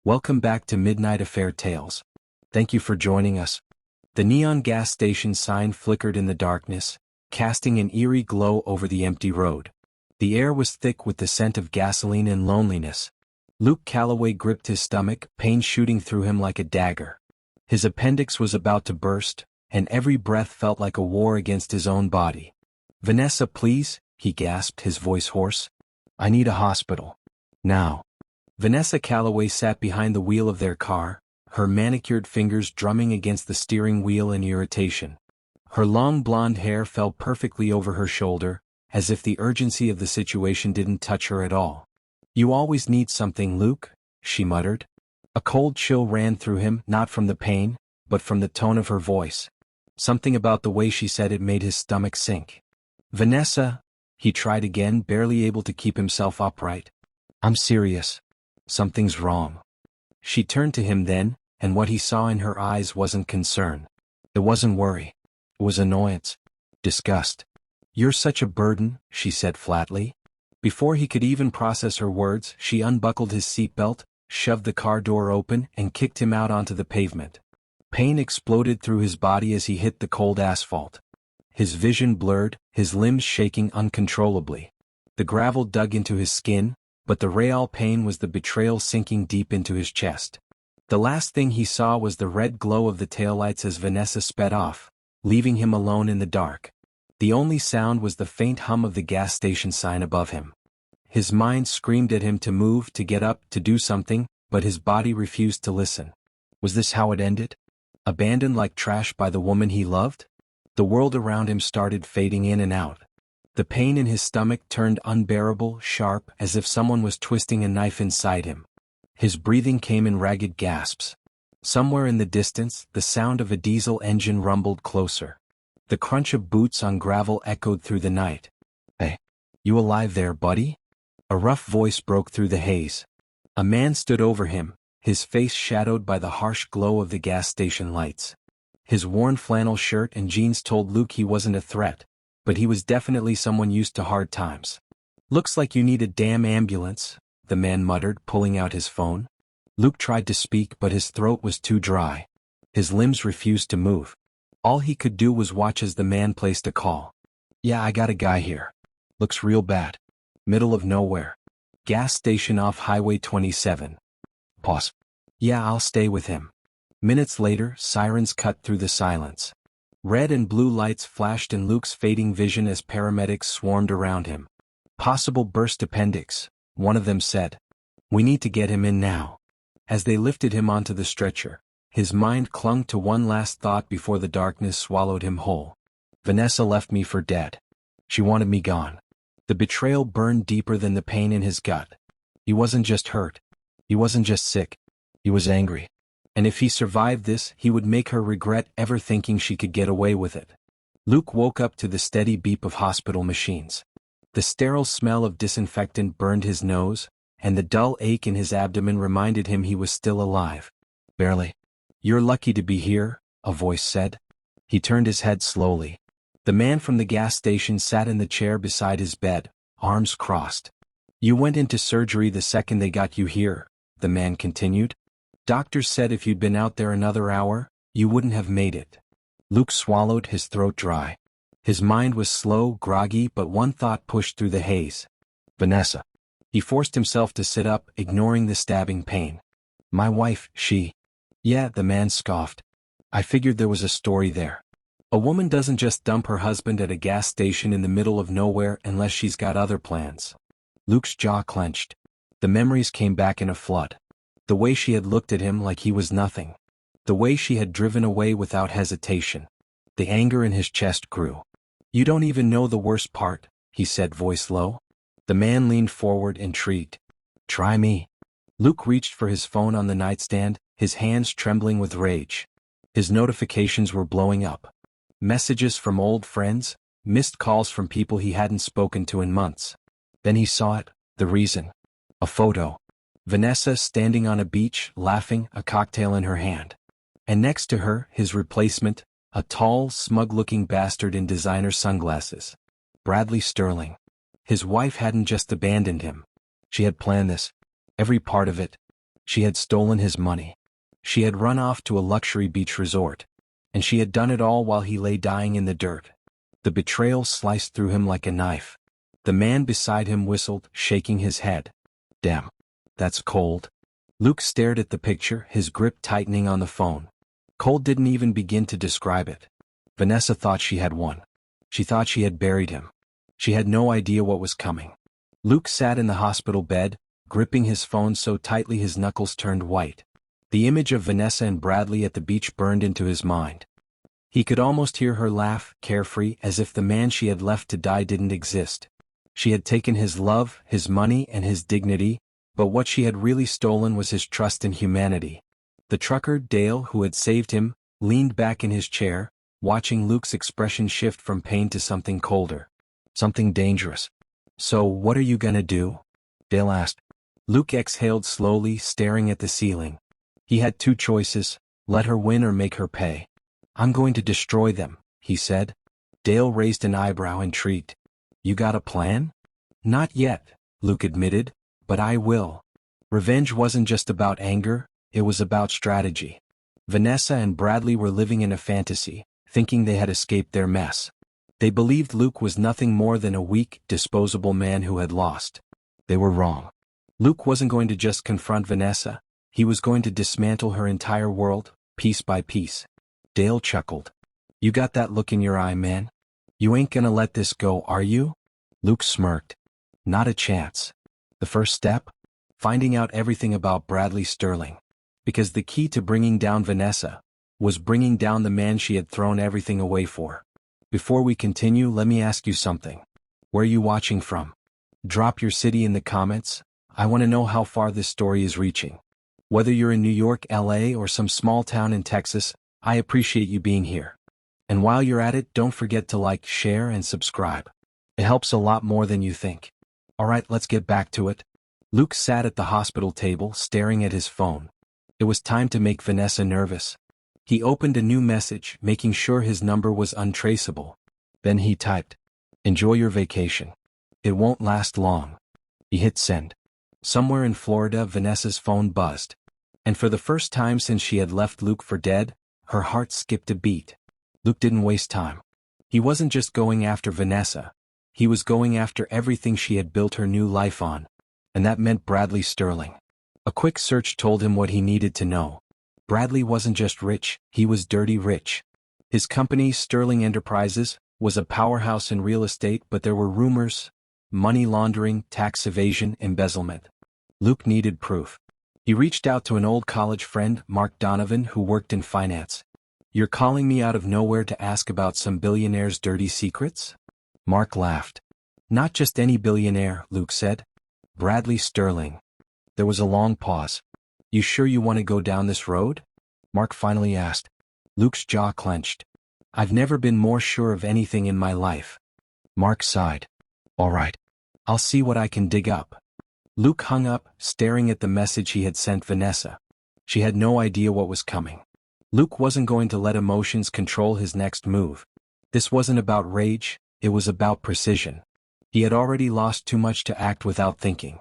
Welcome back to Midnight Affair Tales. Thank you for joining us. The neon gas station sign flickered in the darkness, casting an eerie glow over the empty road. The air was thick with the scent of gasoline and loneliness. Luke Calloway gripped his stomach, pain shooting through him like a dagger. His appendix was about to burst, and every breath felt like a war against his own body. "Vanessa, please," he gasped, his voice hoarse. "I need a hospital. Now." Vanessa Calloway sat behind the wheel of their car, her manicured fingers drumming against the steering wheel in irritation. Her long blonde hair fell perfectly over her shoulder, as if the urgency of the situation didn't touch her at all. "You always need something, Luke," she muttered. A cold chill ran through him, not from the pain, but from the tone of her voice. Something about the way she said it made his stomach sink. "Vanessa," he tried again, barely able to keep himself upright. "I'm serious. Something's wrong." She turned to him then, and what he saw in her eyes wasn't concern. It wasn't worry. It was annoyance. Disgust. "You're such a burden," she said flatly. Before he could even process her words, she unbuckled his seatbelt, shoved the car door open, and kicked him out onto the pavement. Pain exploded through his body as he hit the cold asphalt. His vision blurred, his limbs shaking uncontrollably. The gravel dug into his skin, but the real pain was the betrayal sinking deep into his chest. The last thing he saw was the red glow of the taillights as Vanessa sped off, leaving him alone in the dark. The only sound was the faint hum of the gas station sign above him. His mind screamed at him to move, to get up, to do something, but his body refused to listen. Was this how it ended? Abandoned like trash by the woman he loved? The world around him started fading in and out. The pain in his stomach turned unbearable, sharp, as if someone was twisting a knife inside him. His breathing came in ragged gasps. Somewhere in the distance, the sound of a diesel engine rumbled closer. The crunch of boots on gravel echoed through the night. "Hey, you alive there, buddy?" A rough voice broke through the haze. A man stood over him, his face shadowed by the harsh glow of the gas station lights. His worn flannel shirt and jeans told Luke he wasn't a threat, but he was definitely someone used to hard times. "Looks like you need a damn ambulance," the man muttered, pulling out his phone. Luke tried to speak, but his throat was too dry. His limbs refused to move. All he could do was watch as the man placed a call. "Yeah, I got a guy here. Looks real bad. Middle of nowhere. Gas station off Highway 27. Pause. Yeah, I'll stay with him." Minutes later, sirens cut through the silence. Red and blue lights flashed in Luke's fading vision as paramedics swarmed around him. "Possible burst appendix," one of them said. "We need to get him in now." As they lifted him onto the stretcher, his mind clung to one last thought before the darkness swallowed him whole. Vanessa left me for dead. She wanted me gone. The betrayal burned deeper than the pain in his gut. He wasn't just hurt. He wasn't just sick. He was angry. And if he survived this, he would make her regret ever thinking she could get away with it. Luke woke up to the steady beep of hospital machines. The sterile smell of disinfectant burned his nose, and the dull ache in his abdomen reminded him he was still alive. "Barely. You're lucky to be here," a voice said. He turned his head slowly. The man from the gas station sat in the chair beside his bed, arms crossed. "You went into surgery the second they got you here," the man continued. "Doctors said if you'd been out there another hour, you wouldn't have made it." Luke swallowed, his throat dry. His mind was slow, groggy, but one thought pushed through the haze. "Vanessa." He forced himself to sit up, ignoring the stabbing pain. "My wife, she..." "Yeah," the man scoffed. "I figured there was a story there. A woman doesn't just dump her husband at a gas station in the middle of nowhere unless she's got other plans." Luke's jaw clenched. The memories came back in a flood. The way she had looked at him like he was nothing. The way she had driven away without hesitation. The anger in his chest grew. "You don't even know the worst part," he said, voice low. The man leaned forward, intrigued. "Try me." Luke reached for his phone on the nightstand, his hands trembling with rage. His notifications were blowing up. Messages from old friends, missed calls from people he hadn't spoken to in months. Then he saw it, the reason. A photo. Vanessa standing on a beach, laughing, a cocktail in her hand. And next to her, his replacement, a tall, smug-looking bastard in designer sunglasses. Bradley Sterling. His wife hadn't just abandoned him. She had planned this. Every part of it. She had stolen his money. She had run off to a luxury beach resort. And she had done it all while he lay dying in the dirt. The betrayal sliced through him like a knife. The man beside him whistled, shaking his head. Damn. That's cold. Luke stared at the picture, his grip tightening on the phone. Cold didn't even begin to describe it. Vanessa thought she had won. She thought she had buried him. She had no idea what was coming. Luke sat in the hospital bed, gripping his phone so tightly his knuckles turned white. The image of Vanessa and Bradley at the beach burned into his mind. He could almost hear her laugh, carefree, as if the man she had left to die didn't exist. She had taken his love, his money, and his dignity, but what she had really stolen was his trust in humanity. The trucker, Dale, who had saved him, leaned back in his chair, watching Luke's expression shift from pain to something colder. Something dangerous. So, what are you gonna do? Dale asked. Luke exhaled slowly, staring at the ceiling. He had two choices, let her win or make her pay. I'm going to destroy them, he said. Dale raised an eyebrow, intrigued. You got a plan? Not yet, Luke admitted, but I will. Revenge wasn't just about anger, it was about strategy. Vanessa and Bradley were living in a fantasy, thinking they had escaped their mess. They believed Luke was nothing more than a weak, disposable man who had lost. They were wrong. Luke wasn't going to just confront Vanessa. He was going to dismantle her entire world, piece by piece. Dale chuckled. You got that look in your eye, man? You ain't gonna let this go, are you? Luke smirked. Not a chance. The first step? Finding out everything about Bradley Sterling. Because the key to bringing down Vanessa was bringing down the man she had thrown everything away for. Before we continue, let me ask you something. Where are you watching from? Drop your city in the comments. I want to know how far this story is reaching. Whether you're in New York, LA, or some small town in Texas, I appreciate you being here. And while you're at it, don't forget to like, share, and subscribe. It helps a lot more than you think. Alright, let's get back to it. Luke sat at the hospital table, staring at his phone. It was time to make Vanessa nervous. He opened a new message, making sure his number was untraceable. Then he typed, "Enjoy your vacation. It won't last long." He hit send. Somewhere in Florida, Vanessa's phone buzzed. And for the first time since she had left Luke for dead, her heart skipped a beat. Luke didn't waste time. He wasn't just going after Vanessa. He was going after everything she had built her new life on. And that meant Bradley Sterling. A quick search told him what he needed to know. Bradley wasn't just rich, he was dirty rich. His company, Sterling Enterprises, was a powerhouse in real estate, but there were rumors, money laundering, tax evasion, embezzlement. Luke needed proof. He reached out to an old college friend, Mark Donovan, who worked in finance. You're calling me out of nowhere to ask about some billionaire's dirty secrets? Mark laughed. Not just any billionaire, Luke said. Bradley Sterling. There was a long pause. You sure you want to go down this road? Mark finally asked. Luke's jaw clenched. I've never been more sure of anything in my life. Mark sighed. All right. I'll see what I can dig up. Luke hung up, staring at the message he had sent Vanessa. She had no idea what was coming. Luke wasn't going to let emotions control his next move. This wasn't about rage, it was about precision. He had already lost too much to act without thinking.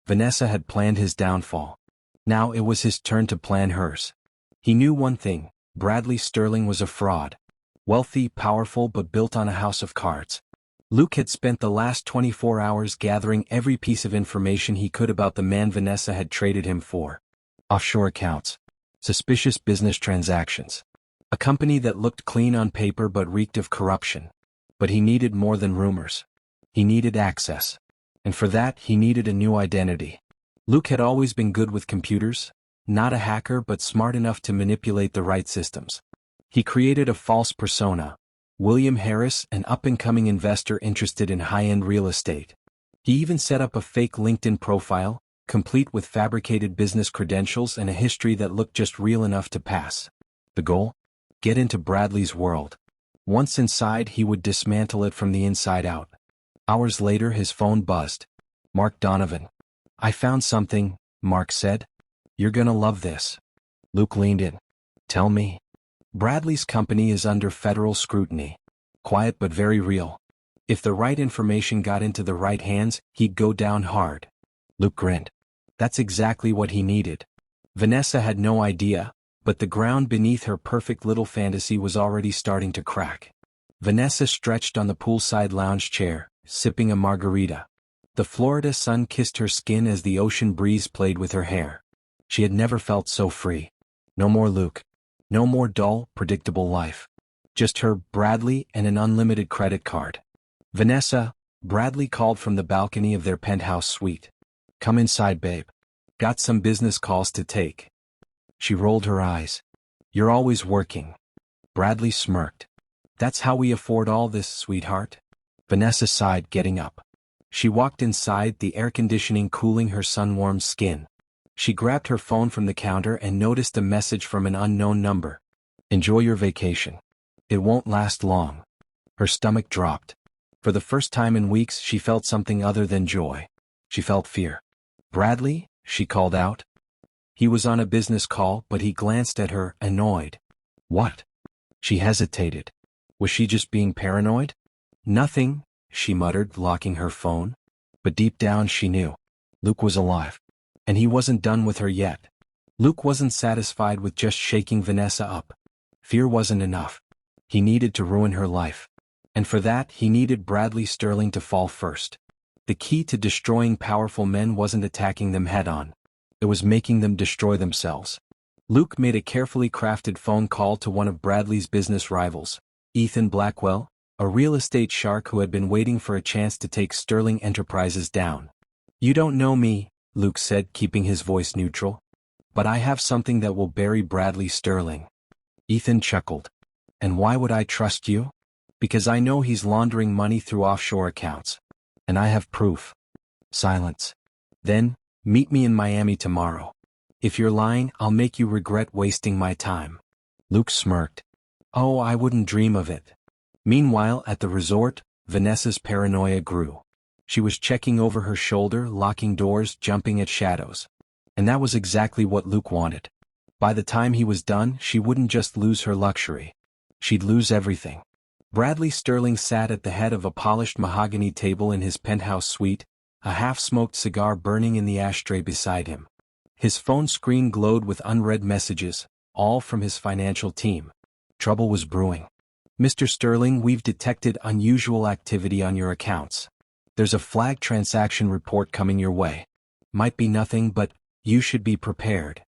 Vanessa had planned his downfall. Now it was his turn to plan hers. He knew one thing, Bradley Sterling was a fraud. Wealthy, powerful, but built on a house of cards. Luke had spent the last 24 hours gathering every piece of information he could about the man Vanessa had traded him for. Offshore accounts. Suspicious business transactions. A company that looked clean on paper but reeked of corruption. But he needed more than rumors. He needed access. And for that, he needed a new identity. Luke had always been good with computers, not a hacker but smart enough to manipulate the right systems. He created a false persona. William Harris, an up-and-coming investor interested in high-end real estate. He even set up a fake LinkedIn profile, complete with fabricated business credentials and a history that looked just real enough to pass. The goal? Get into Bradley's world. Once inside, he would dismantle it from the inside out. Hours later, his phone buzzed. Mark Donovan. I found something, Mark said. You're gonna love this. Luke leaned in. Tell me. Bradley's company is under federal scrutiny. Quiet but very real. If the right information got into the right hands, he'd go down hard. Luke grinned. That's exactly what he needed. Vanessa had no idea, but the ground beneath her perfect little fantasy was already starting to crack. Vanessa stretched on the poolside lounge chair, sipping a margarita. The Florida sun kissed her skin as the ocean breeze played with her hair. She had never felt so free. No more Luke. No more dull, predictable life. Just her, Bradley, and an unlimited credit card. Vanessa, Bradley called from the balcony of their penthouse suite. Come inside, babe. Got some business calls to take. She rolled her eyes. You're always working. Bradley smirked. That's how we afford all this, sweetheart. Vanessa sighed, getting up. She walked inside, the air conditioning cooling her sun-warmed skin. She grabbed her phone from the counter and noticed a message from an unknown number. Enjoy your vacation. It won't last long. Her stomach dropped. For the first time in weeks, she felt something other than joy. She felt fear. Bradley? She called out. He was on a business call, but he glanced at her, annoyed. What? She hesitated. Was she just being paranoid? Nothing, she muttered, locking her phone. But deep down she knew. Luke was alive. And he wasn't done with her yet. Luke wasn't satisfied with just shaking Vanessa up. Fear wasn't enough. He needed to ruin her life. And for that, he needed Bradley Sterling to fall first. The key to destroying powerful men wasn't attacking them head-on. It was making them destroy themselves. Luke made a carefully crafted phone call to one of Bradley's business rivals, Ethan Blackwell, a real estate shark who had been waiting for a chance to take Sterling Enterprises down. You don't know me, Luke said, keeping his voice neutral. But I have something that will bury Bradley Sterling. Ethan chuckled. And why would I trust you? Because I know he's laundering money through offshore accounts. And I have proof. Silence. Then, meet me in Miami tomorrow. If you're lying, I'll make you regret wasting my time. Luke smirked. Oh, I wouldn't dream of it. Meanwhile, at the resort, Vanessa's paranoia grew. She was checking over her shoulder, locking doors, jumping at shadows. And that was exactly what Luke wanted. By the time he was done, she wouldn't just lose her luxury. She'd lose everything. Bradley Sterling sat at the head of a polished mahogany table in his penthouse suite, a half-smoked cigar burning in the ashtray beside him. His phone screen glowed with unread messages, all from his financial team. Trouble was brewing. Mr. Sterling, we've detected unusual activity on your accounts. There's a flag transaction report coming your way. Might be nothing, but you should be prepared.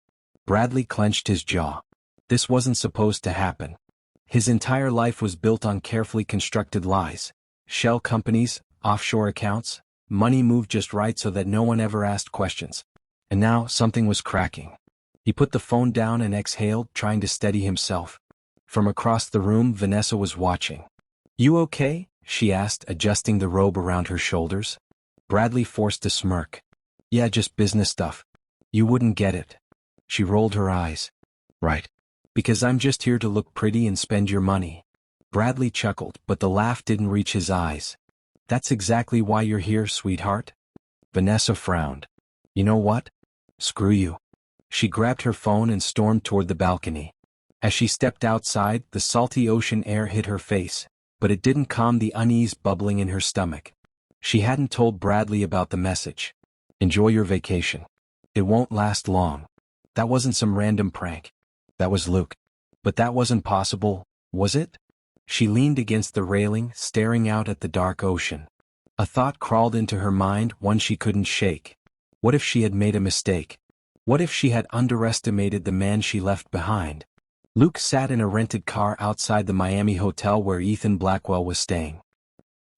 Bradley clenched his jaw. This wasn't supposed to happen. His entire life was built on carefully constructed lies. Shell companies, offshore accounts, money moved just right so that no one ever asked questions. And now something was cracking. He put the phone down and exhaled, trying to steady himself. From across the room, Vanessa was watching. You okay? She asked, adjusting the robe around her shoulders. Bradley forced a smirk. Yeah, just business stuff. You wouldn't get it. She rolled her eyes. Right. Because I'm just here to look pretty and spend your money. Bradley chuckled, but the laugh didn't reach his eyes. That's exactly why you're here, sweetheart. Vanessa frowned. You know what? Screw you. She grabbed her phone and stormed toward the balcony. As she stepped outside, the salty ocean air hit her face, but it didn't calm the unease bubbling in her stomach. She hadn't told Bradley about the message. Enjoy your vacation. It won't last long. That wasn't some random prank. That was Luke. But that wasn't possible, was it? She leaned against the railing, staring out at the dark ocean. A thought crawled into her mind, one she couldn't shake. What if she had made a mistake? What if she had underestimated the man she left behind? Luke sat in a rented car outside the Miami hotel where Ethan Blackwell was staying.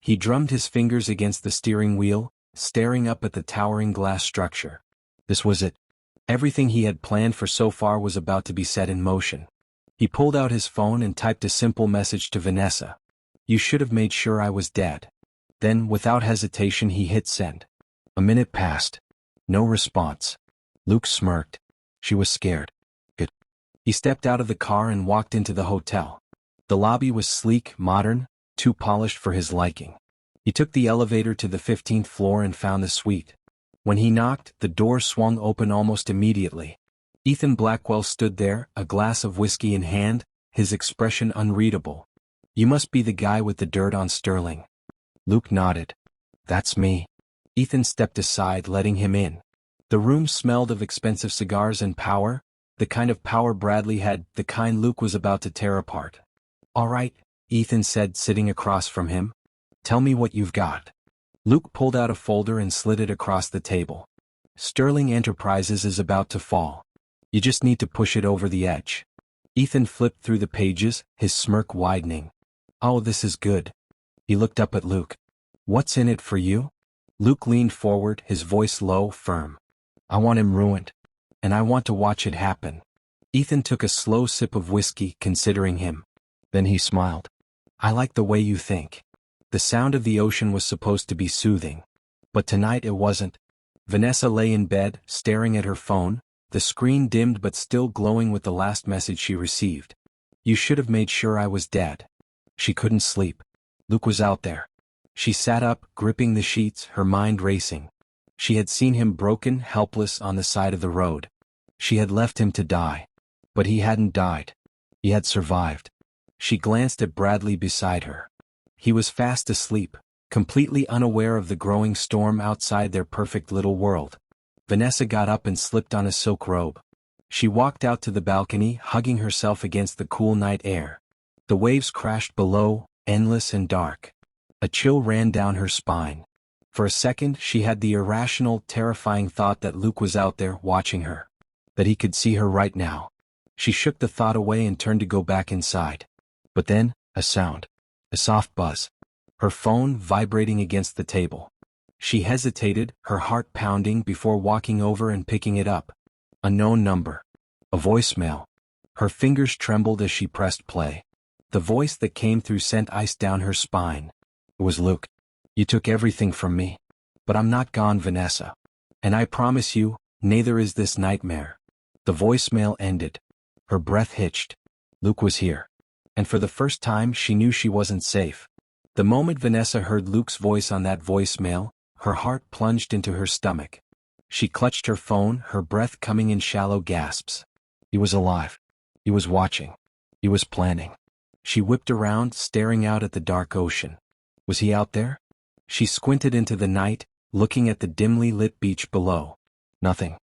He drummed his fingers against the steering wheel, staring up at the towering glass structure. This was it. Everything he had planned for so far was about to be set in motion. He pulled out his phone and typed a simple message to Vanessa. You should have made sure I was dead. Then, without hesitation, he hit send. A minute passed. No response. Luke smirked. She was scared. Good. He stepped out of the car and walked into the hotel. The lobby was sleek, modern, too polished for his liking. He took the elevator to the 15th floor and found the suite. When he knocked, the door swung open almost immediately. Ethan Blackwell stood there, a glass of whiskey in hand, his expression unreadable. You must be the guy with the dirt on Sterling. Luke nodded. That's me. Ethan stepped aside, letting him in. The room smelled of expensive cigars and power, the kind of power Bradley had, the kind Luke was about to tear apart. "All right," Ethan said, sitting across from him. "Tell me what you've got." Luke pulled out a folder and slid it across the table. "Sterling Enterprises is about to fall. You just need to push it over the edge." Ethan flipped through the pages, his smirk widening. "Oh, this is good." He looked up at Luke. "What's in it for you?" Luke leaned forward, his voice low, firm. "I want him ruined. And I want to watch it happen." Ethan took a slow sip of whiskey, considering him. Then he smiled. "I like the way you think." The sound of the ocean was supposed to be soothing. But tonight it wasn't. Vanessa lay in bed, staring at her phone, the screen dimmed but still glowing with the last message she received. "You should have made sure I was dead." She couldn't sleep. Luke was out there. She sat up, gripping the sheets, her mind racing. She had seen him broken, helpless on the side of the road. She had left him to die. But he hadn't died. He had survived. She glanced at Bradley beside her. He was fast asleep, completely unaware of the growing storm outside their perfect little world. Vanessa got up and slipped on a silk robe. She walked out to the balcony, hugging herself against the cool night air. The waves crashed below, endless and dark. A chill ran down her spine. For a second she had the irrational, terrifying thought that Luke was out there, watching her. That he could see her right now. She shook the thought away and turned to go back inside. But then, a sound. A soft buzz. Her phone vibrating against the table. She hesitated, her heart pounding, before walking over and picking it up. A known number. A voicemail. Her fingers trembled as she pressed play. The voice that came through sent ice down her spine. It was Luke. "You took everything from me. But I'm not gone, Vanessa. And I promise you, neither is this nightmare." The voicemail ended. Her breath hitched. Luke was here. And for the first time she knew she wasn't safe. The moment Vanessa heard Luke's voice on that voicemail, her heart plunged into her stomach. She clutched her phone, her breath coming in shallow gasps. He was alive. He was watching. He was planning. She whipped around, staring out at the dark ocean. Was he out there? She squinted into the night, looking at the dimly lit beach below. Nothing.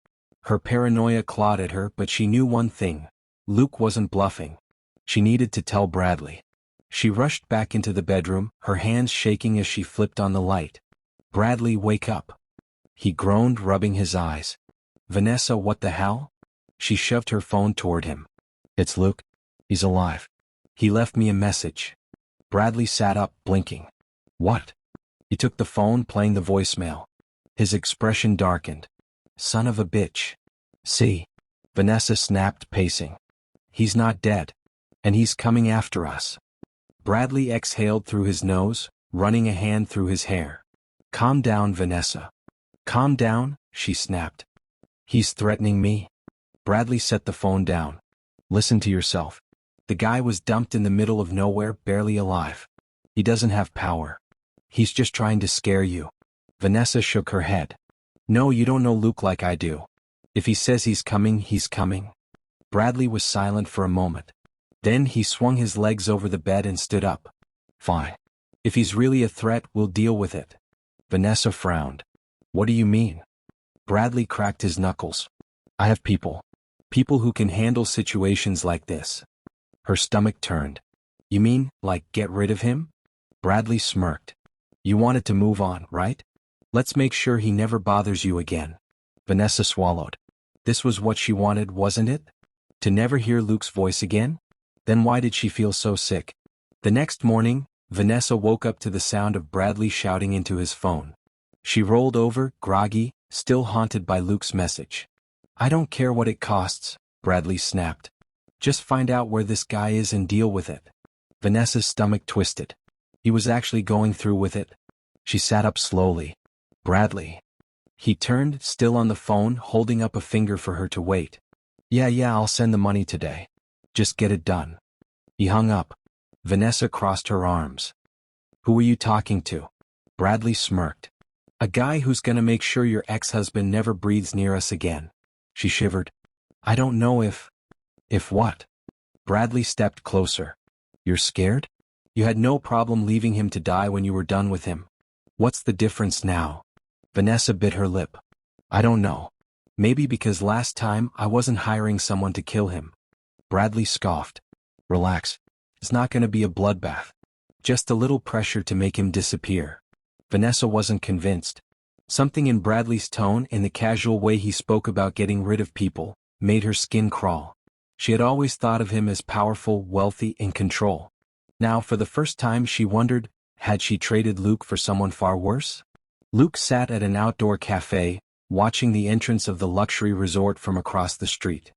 Her paranoia clawed at her, but she knew one thing. Luke wasn't bluffing. She needed to tell Bradley. She rushed back into the bedroom, her hands shaking as she flipped on the light. "Bradley, wake up." He groaned, rubbing his eyes. "Vanessa, what the hell?" She shoved her phone toward him. "It's Luke. He's alive. He left me a message." Bradley sat up, blinking. "What?" He took the phone, playing the voicemail. His expression darkened. "Son of a bitch." "See?" Vanessa snapped, pacing. "He's not dead. And he's coming after us." Bradley exhaled through his nose, running a hand through his hair. "Calm down, Vanessa." "Calm down," she snapped. "He's threatening me." Bradley set the phone down. "Listen to yourself. The guy was dumped in the middle of nowhere, barely alive. He doesn't have power. He's just trying to scare you." Vanessa shook her head. "No, you don't know Luke like I do. If he says he's coming, he's coming." Bradley was silent for a moment. Then he swung his legs over the bed and stood up. "Fine. If he's really a threat, we'll deal with it." Vanessa frowned. "What do you mean?" Bradley cracked his knuckles. "I have people. People who can handle situations like this." Her stomach turned. "You mean, like, get rid of him?" Bradley smirked. "You wanted to move on, right? Let's make sure he never bothers you again." Vanessa swallowed. This was what she wanted, wasn't it? To never hear Luke's voice again? Then why did she feel so sick? The next morning, Vanessa woke up to the sound of Bradley shouting into his phone. She rolled over, groggy, still haunted by Luke's message. "I don't care what it costs," Bradley snapped. "Just find out where this guy is and deal with it." Vanessa's stomach twisted. He was actually going through with it. She sat up slowly. "Bradley." He turned, still on the phone, holding up a finger for her to wait. Yeah, I'll send the money today. Just get it done." He hung up. Vanessa crossed her arms. "Who are you talking to?" Bradley smirked. "A guy who's gonna make sure your ex-husband never breathes near us again." She shivered. "I don't know if..." "If what?" Bradley stepped closer. "You're scared? You had no problem leaving him to die when you were done with him. What's the difference now?" Vanessa bit her lip. "I don't know. Maybe because last time I wasn't hiring someone to kill him. Bradley scoffed. Relax. It's not going to be a bloodbath. Just a little pressure to make him disappear. Vanessa wasn't convinced. Something in Bradley's tone and the casual way he spoke about getting rid of people made her skin crawl. She had always thought of him as powerful, wealthy, in control. Now, for the first time, she wondered, had she traded Luke for someone far worse? Luke sat at an outdoor cafe, watching the entrance of the luxury resort from across the street.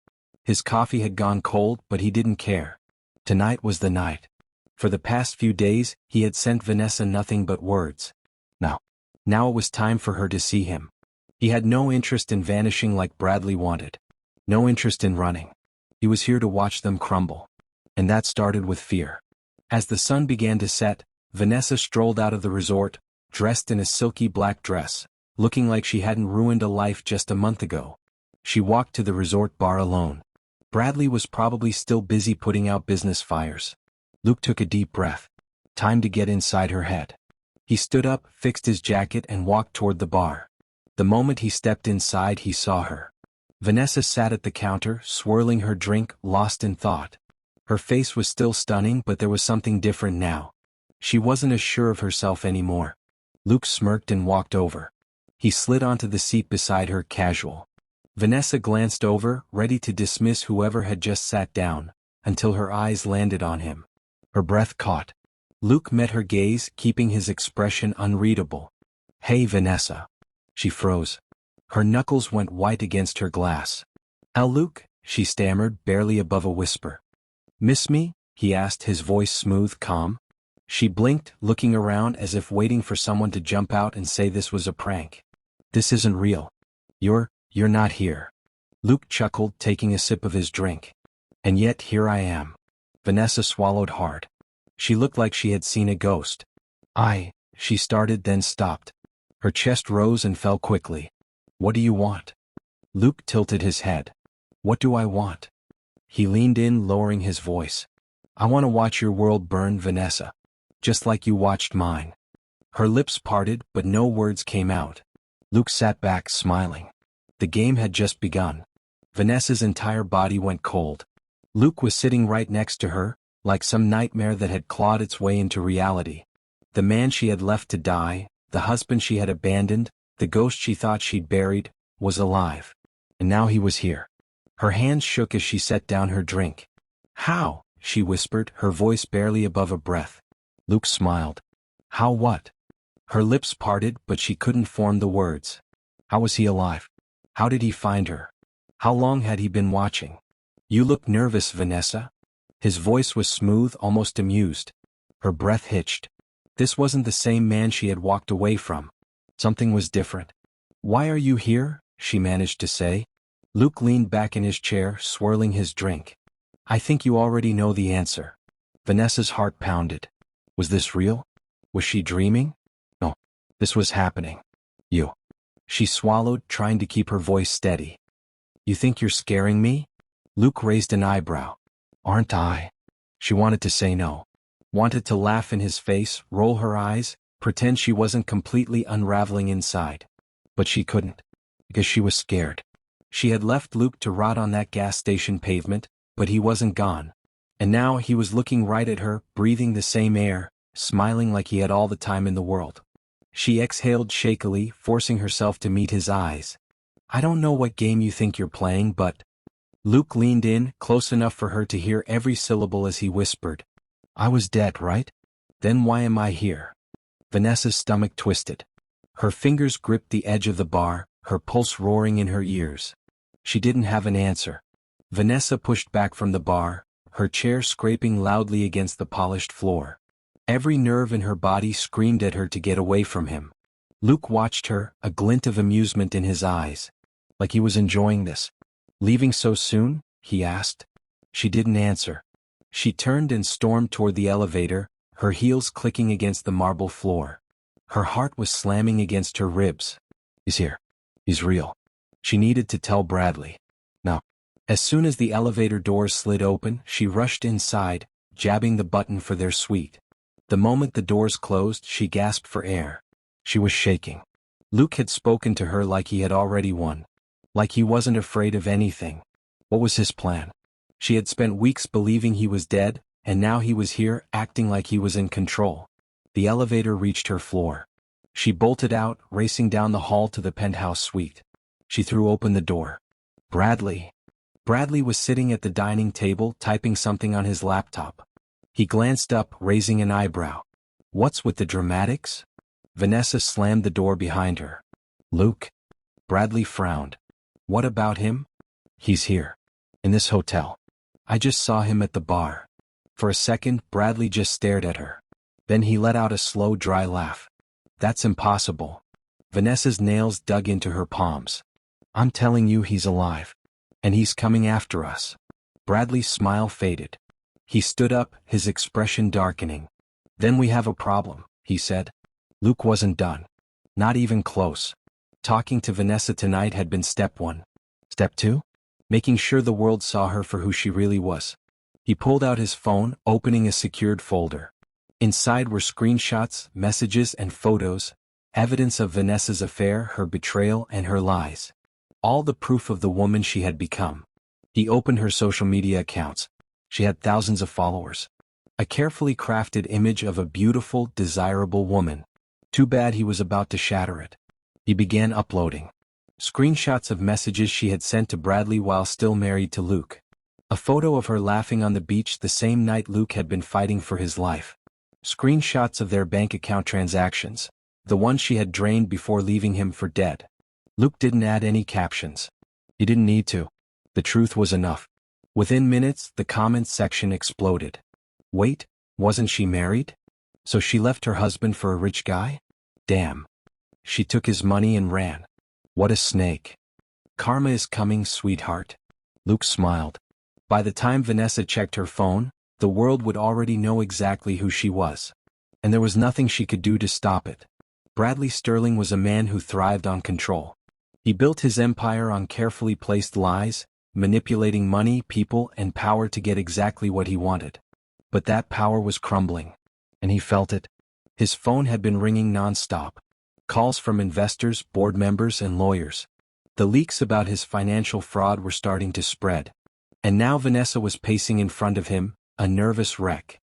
His coffee had gone cold, but he didn't care. Tonight was the night. For the past few days, he had sent Vanessa nothing but words. Now it was time for her to see him. He had no interest in vanishing like Bradley wanted. No interest in running. He was here to watch them crumble. And that started with fear. As the sun began to set, Vanessa strolled out of the resort, dressed in a silky black dress, looking like she hadn't ruined a life just a month ago. She walked to the resort bar alone. Bradley was probably still busy putting out business fires. Luke took a deep breath. Time to get inside her head. He stood up, fixed his jacket, and walked toward the bar. The moment he stepped inside, he saw her. Vanessa sat at the counter, swirling her drink, lost in thought. Her face was still stunning, but there was something different now. She wasn't as sure of herself anymore. Luke smirked and walked over. He slid onto the seat beside her, casual. Vanessa glanced over, ready to dismiss whoever had just sat down, until her eyes landed on him. Her breath caught. Luke met her gaze, keeping his expression unreadable. "Hey, Vanessa." She froze. Her knuckles went white against her glass. Luke," she stammered, barely above a whisper. "Miss me?" he asked, his voice smooth, calm. She blinked, looking around as if waiting for someone to jump out and say this was a prank. "This isn't real. You're not here." Luke chuckled, taking a sip of his drink. "And yet here I am." Vanessa swallowed hard. She looked like she had seen a ghost. She started, then stopped. Her chest rose and fell quickly. "What do you want?" Luke tilted his head. "What do I want?" He leaned in, lowering his voice. "I want to watch your world burn, Vanessa. Just like you watched mine." Her lips parted, but no words came out. Luke sat back, smiling. The game had just begun. Vanessa's entire body went cold. Luke was sitting right next to her, like some nightmare that had clawed its way into reality. The man she had left to die, the husband she had abandoned, the ghost she thought she'd buried, was alive. And now he was here. Her hands shook as she set down her drink. "How?" she whispered, her voice barely above a breath. Luke smiled. "How what?" Her lips parted, but she couldn't form the words. How was he alive? How did he find her? How long had he been watching? "You look nervous, Vanessa." His voice was smooth, almost amused. Her breath hitched. This wasn't the same man she had walked away from. Something was different. "Why are you here?" she managed to say. Luke leaned back in his chair, swirling his drink. "I think you already know the answer." Vanessa's heart pounded. Was this real? Was she dreaming? No, this was happening. "You." She swallowed, trying to keep her voice steady. "You think you're scaring me?" Luke raised an eyebrow. "Aren't I?" She wanted to say no. Wanted to laugh in his face, roll her eyes, pretend she wasn't completely unraveling inside. But she couldn't. Because she was scared. She had left Luke to rot on that gas station pavement, but he wasn't gone. And now he was looking right at her, breathing the same air, smiling like he had all the time in the world. She exhaled shakily, forcing herself to meet his eyes. "I don't know what game you think you're playing, but—" Luke leaned in, close enough for her to hear every syllable as he whispered. "I was dead, right? Then why am I here?" Vanessa's stomach twisted. Her fingers gripped the edge of the bar, her pulse roaring in her ears. She didn't have an answer. Vanessa pushed back from the bar, her chair scraping loudly against the polished floor. Every nerve in her body screamed at her to get away from him. Luke watched her, a glint of amusement in his eyes. Like he was enjoying this. "Leaving so soon?" he asked. She didn't answer. She turned and stormed toward the elevator, her heels clicking against the marble floor. Her heart was slamming against her ribs. "He's here. He's real." She needed to tell Bradley. No. As soon as the elevator doors slid open, she rushed inside, jabbing the button for their suite. The moment the doors closed, she gasped for air. She was shaking. Luke had spoken to her like he had already won. Like he wasn't afraid of anything. What was his plan? She had spent weeks believing he was dead, and now he was here, acting like he was in control. The elevator reached her floor. She bolted out, racing down the hall to the penthouse suite. She threw open the door. Bradley. Bradley was sitting at the dining table, typing something on his laptop. He glanced up, raising an eyebrow. What's with the dramatics? Vanessa slammed the door behind her. Luke? Bradley frowned. What about him? He's here. In this hotel. I just saw him at the bar. For a second, Bradley just stared at her. Then he let out a slow, dry laugh. That's impossible. Vanessa's nails dug into her palms. I'm telling you, he's alive. And he's coming after us. Bradley's smile faded. He stood up, his expression darkening. Then we have a problem, he said. Luke wasn't done. Not even close. Talking to Vanessa tonight had been step one. Step two? Making sure the world saw her for who she really was. He pulled out his phone, opening a secured folder. Inside were screenshots, messages, and photos, evidence of Vanessa's affair, her betrayal, and her lies. All the proof of the woman she had become. He opened her social media accounts. She had thousands of followers. A carefully crafted image of a beautiful, desirable woman. Too bad he was about to shatter it. He began uploading screenshots of messages she had sent to Bradley while still married to Luke. A photo of her laughing on the beach the same night Luke had been fighting for his life. Screenshots of their bank account transactions, the ones she had drained before leaving him for dead. Luke didn't add any captions. He didn't need to. The truth was enough. Within minutes, the comments section exploded. Wait, wasn't she married? So she left her husband for a rich guy? Damn. She took his money and ran. What a snake. Karma is coming, sweetheart. Luke smiled. By the time Vanessa checked her phone, the world would already know exactly who she was. And there was nothing she could do to stop it. Bradley Sterling was a man who thrived on control. He built his empire on carefully placed lies, manipulating money, people, and power to get exactly what he wanted. But that power was crumbling. And he felt it. His phone had been ringing non-stop. Calls from investors, board members, and lawyers. The leaks about his financial fraud were starting to spread. And now Vanessa was pacing in front of him, a nervous wreck.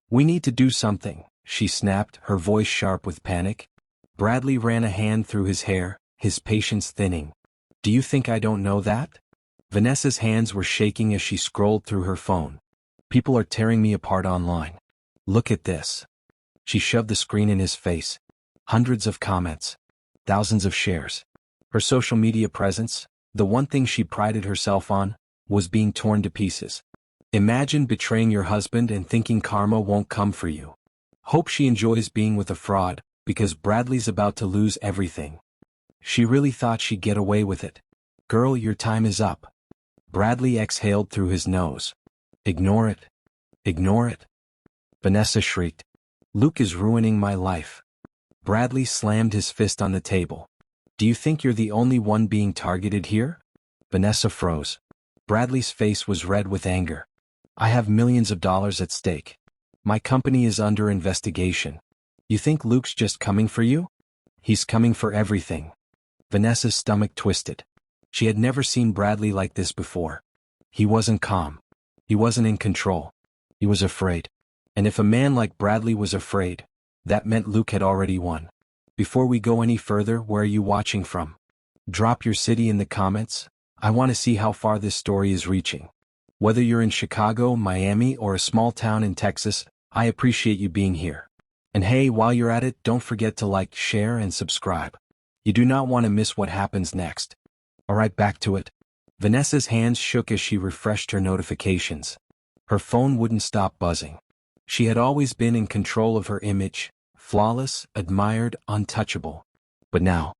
We need to do something, she snapped, her voice sharp with panic. Bradley ran a hand through his hair, his patience thinning. Do you think I don't know that? Vanessa's hands were shaking as she scrolled through her phone. People are tearing me apart online. Look at this. She shoved the screen in his face. Hundreds of comments. Thousands of shares. Her social media presence, the one thing she prided herself on, was being torn to pieces. Imagine betraying your husband and thinking karma won't come for you. Hope she enjoys being with a fraud, because Bradley's about to lose everything. She really thought she'd get away with it. Girl, your time is up. Bradley exhaled through his nose. Ignore it. Ignore it. Vanessa shrieked. Luke is ruining my life. Bradley slammed his fist on the table. Do you think you're the only one being targeted here? Vanessa froze. Bradley's face was red with anger. I have millions of dollars at stake. My company is under investigation. You think Luke's just coming for you? He's coming for everything. Vanessa's stomach twisted. She had never seen Bradley like this before. He wasn't calm. He wasn't in control. He was afraid. And if a man like Bradley was afraid, that meant Luke had already won. Before we go any further, where are you watching from? Drop your city in the comments. I want to see how far this story is reaching. Whether you're in Chicago, Miami, or a small town in Texas, I appreciate you being here. And hey, while you're at it, don't forget to like, share, and subscribe. You do not want to miss what happens next. Alright, back to it. Vanessa's hands shook as she refreshed her notifications. Her phone wouldn't stop buzzing. She had always been in control of her image, flawless, admired, untouchable. But now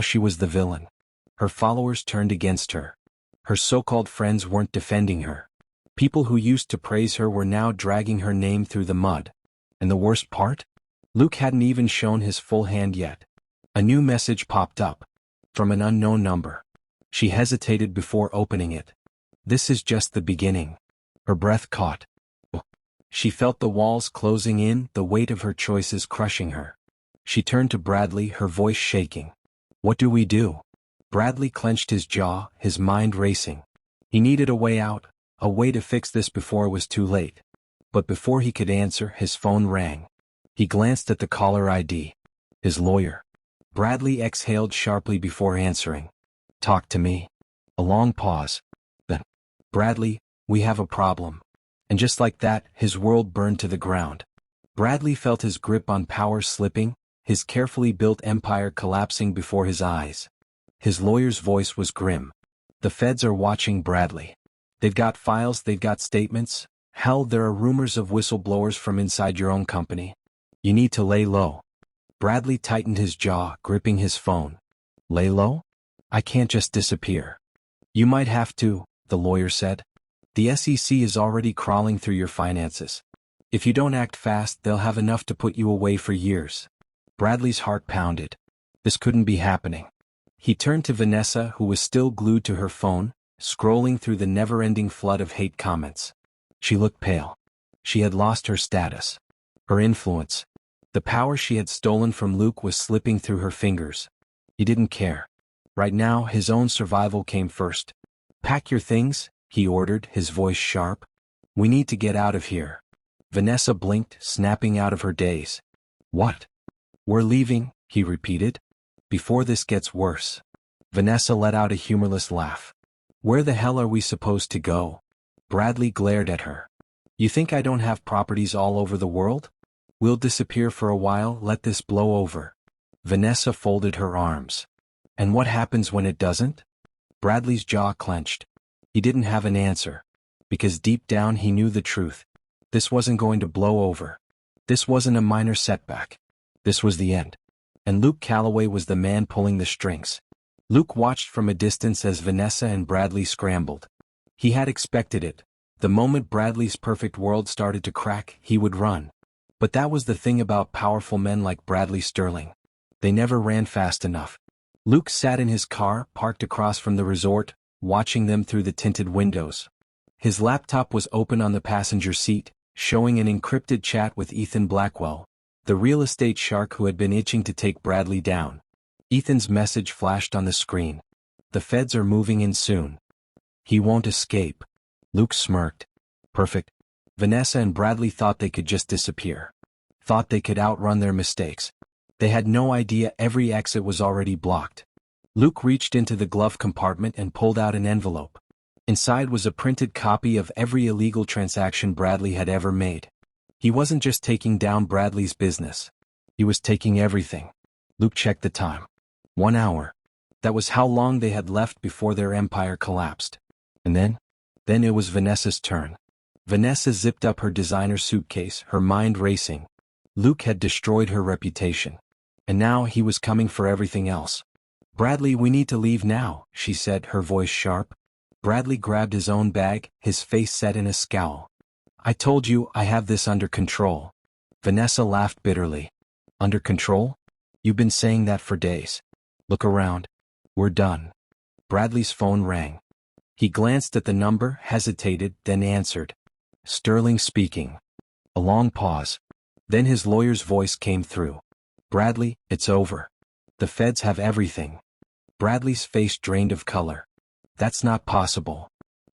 she was the villain. Her followers turned against her. Her so-called friends weren't defending her. People who used to praise her were now dragging her name through the mud. And the worst part? Luke hadn't even shown his full hand yet. A new message popped up. From an unknown number. She hesitated before opening it. This is just the beginning. Her breath caught. She felt the walls closing in, the weight of her choices crushing her. She turned to Bradley, her voice shaking. What do we do? Bradley clenched his jaw, his mind racing. He needed a way out, a way to fix this before it was too late. But before he could answer, his phone rang. He glanced at the caller ID. His lawyer. Bradley exhaled sharply before answering. "Talk to me." A long pause. Then, "Bradley, we have a problem." And just like that, his world burned to the ground. Bradley felt his grip on power slipping, his carefully built empire collapsing before his eyes. His lawyer's voice was grim. "The feds are watching, Bradley. They've got files, they've got statements. Hell, there are rumors of whistleblowers from inside your own company. You need to lay low." Bradley tightened his jaw, gripping his phone. "Lay low? I can't just disappear." "You might have to," the lawyer said. "The SEC is already crawling through your finances. If you don't act fast, they'll have enough to put you away for years." Bradley's heart pounded. This couldn't be happening. He turned to Vanessa, who was still glued to her phone, scrolling through the never-ending flood of hate comments. She looked pale. She had lost her status. Her influence. The power she had stolen from Luke was slipping through her fingers. He didn't care. Right now, his own survival came first. "Pack your things," he ordered, his voice sharp. "We need to get out of here." Vanessa blinked, snapping out of her daze. "What?" "We're leaving," he repeated. "Before this gets worse." Vanessa let out a humorless laugh. "Where the hell are we supposed to go?" Bradley glared at her. "You think I don't have properties all over the world? We'll disappear for a while, let this blow over." Vanessa folded her arms. "And what happens when it doesn't?" Bradley's jaw clenched. He didn't have an answer. Because deep down he knew the truth. This wasn't going to blow over. This wasn't a minor setback. This was the end. And Luke Calloway was the man pulling the strings. Luke watched from a distance as Vanessa and Bradley scrambled. He had expected it. The moment Bradley's perfect world started to crack, he would run. But that was the thing about powerful men like Bradley Sterling. They never ran fast enough. Luke sat in his car, parked across from the resort, watching them through the tinted windows. His laptop was open on the passenger seat, showing an encrypted chat with Ethan Blackwell, the real estate shark who had been itching to take Bradley down. Ethan's message flashed on the screen. "The feds are moving in soon. He won't escape." Luke smirked. Perfect. Vanessa and Bradley thought they could just disappear. Thought they could outrun their mistakes. They had no idea every exit was already blocked. Luke reached into the glove compartment and pulled out an envelope. Inside was a printed copy of every illegal transaction Bradley had ever made. He wasn't just taking down Bradley's business. He was taking everything. Luke checked the time. 1 hour. That was how long they had left before their empire collapsed. And then it was Vanessa's turn. Vanessa zipped up her designer suitcase, her mind racing. Luke had destroyed her reputation. And now he was coming for everything else. "Bradley, we need to leave now," she said, her voice sharp. Bradley grabbed his own bag, his face set in a scowl. "I told you I have this under control." Vanessa laughed bitterly. "Under control? You've been saying that for days. Look around. We're done." Bradley's phone rang. He glanced at the number, hesitated, then answered. "Sterling speaking." A long pause. Then his lawyer's voice came through. "Bradley, it's over. The feds have everything." Bradley's face drained of color. "That's not possible.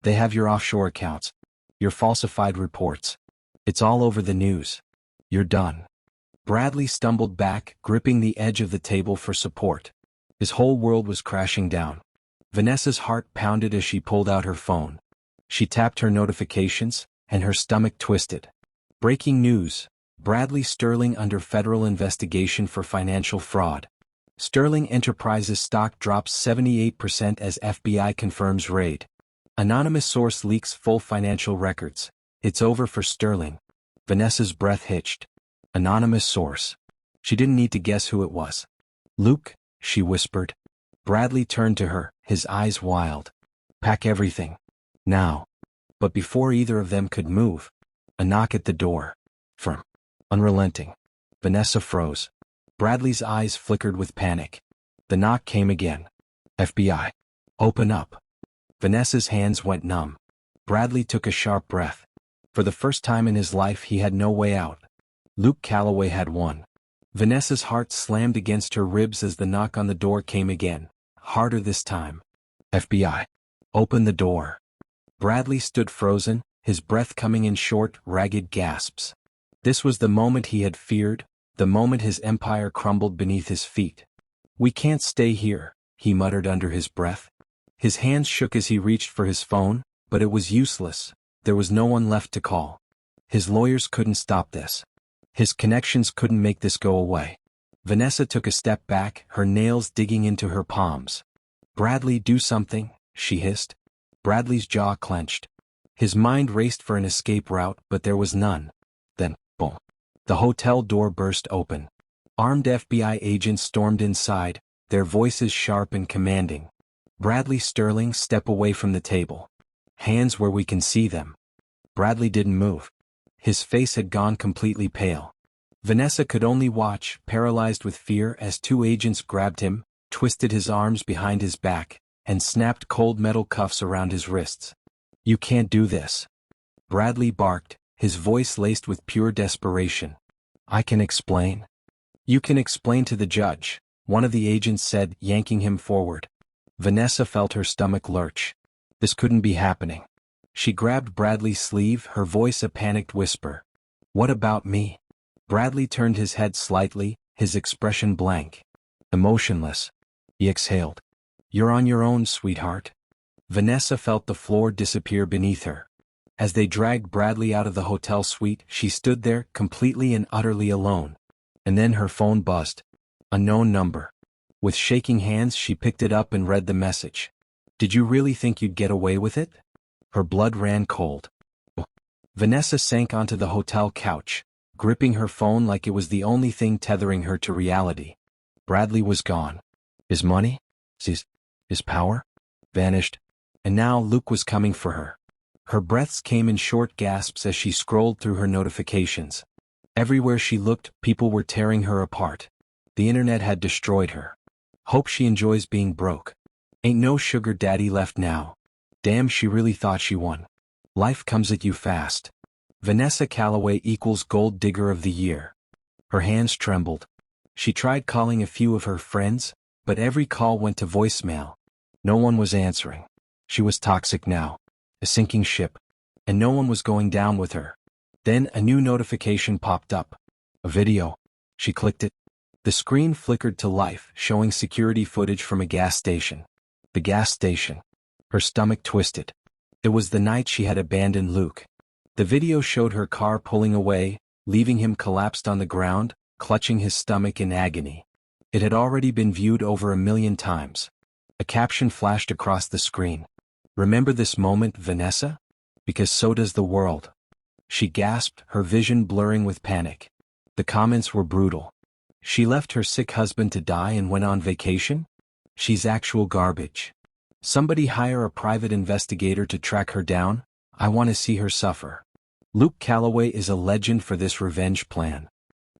They have your offshore accounts. Your falsified reports. It's all over the news. You're done." Bradley stumbled back, gripping the edge of the table for support. His whole world was crashing down. Vanessa's heart pounded as she pulled out her phone. She tapped her notifications, and her stomach twisted. Breaking news. Bradley Sterling under federal investigation for financial fraud. Sterling Enterprises stock drops 78% as FBI confirms raid. Anonymous source leaks full financial records. It's over for Sterling. Vanessa's breath hitched. Anonymous source. She didn't need to guess who it was. "Luke," she whispered. Bradley turned to her, his eyes wild. "Pack everything. Now." But before either of them could move, a knock at the door. Firm. Unrelenting. Vanessa froze. Bradley's eyes flickered with panic. The knock came again. "FBI. Open up." Vanessa's hands went numb. Bradley took a sharp breath. For the first time in his life he had no way out. Luke Calloway had won. Vanessa's heart slammed against her ribs as the knock on the door came again. harder this time. FBI. Open the door. Bradley stood frozen, his breath coming in short, ragged gasps. This was the moment he had feared, the moment his empire crumbled beneath his feet. "We can't stay here," he muttered under his breath. His hands shook as he reached for his phone, but it was useless. There was no one left to call. His lawyers couldn't stop this. His connections couldn't make this go away. Vanessa took a step back, her nails digging into her palms. "Bradley, do something," she hissed. Bradley's jaw clenched. His mind raced for an escape route, but there was none. Then, boom. The hotel door burst open. Armed FBI agents stormed inside, their voices sharp and commanding. "Bradley Sterling, step away from the table. Hands where we can see them." Bradley didn't move. His face had gone completely pale. Vanessa could only watch, paralyzed with fear, as two agents grabbed him, twisted his arms behind his back, and snapped cold metal cuffs around his wrists. "You can't do this," Bradley barked, his voice laced with pure desperation. "I can explain." "You can explain to the judge," one of the agents said, yanking him forward. Vanessa felt her stomach lurch. This couldn't be happening. She grabbed Bradley's sleeve, her voice a panicked whisper. "What about me?" Bradley turned his head slightly, his expression blank. Emotionless. He exhaled. "You're on your own, sweetheart." Vanessa felt the floor disappear beneath her. As they dragged Bradley out of the hotel suite, she stood there, completely and utterly alone. And then her phone buzzed. Unknown number. With shaking hands, she picked it up and read the message. "Did you really think you'd get away with it?" Her blood ran cold. Vanessa sank onto the hotel couch, gripping her phone like it was the only thing tethering her to reality. Bradley was gone. His money? His power? Vanished. And now Luke was coming for her. Her breaths came in short gasps as she scrolled through her notifications. Everywhere she looked, people were tearing her apart. The internet had destroyed her. Hope she enjoys being broke. Ain't no sugar daddy left now. Damn, she really thought she won. Life comes at you fast. Vanessa Calloway equals gold digger of the year. Her hands trembled. She tried calling a few of her friends, but every call went to voicemail. No one was answering. She was toxic now. A sinking ship. And no one was going down with her. Then a new notification popped up. A video. She clicked it. The screen flickered to life, showing security footage from a gas station. The gas station. Her stomach twisted. It was the night she had abandoned Luke. The video showed her car pulling away, leaving him collapsed on the ground, clutching his stomach in agony. It had already been viewed over 1,000,000 times. A caption flashed across the screen. "Remember this moment, Vanessa? Because so does the world." She gasped, her vision blurring with panic. The comments were brutal. She left her sick husband to die and went on vacation? She's actual garbage. Somebody hire a private investigator to track her down. I want to see her suffer. Luke Calloway is a legend for this revenge plan.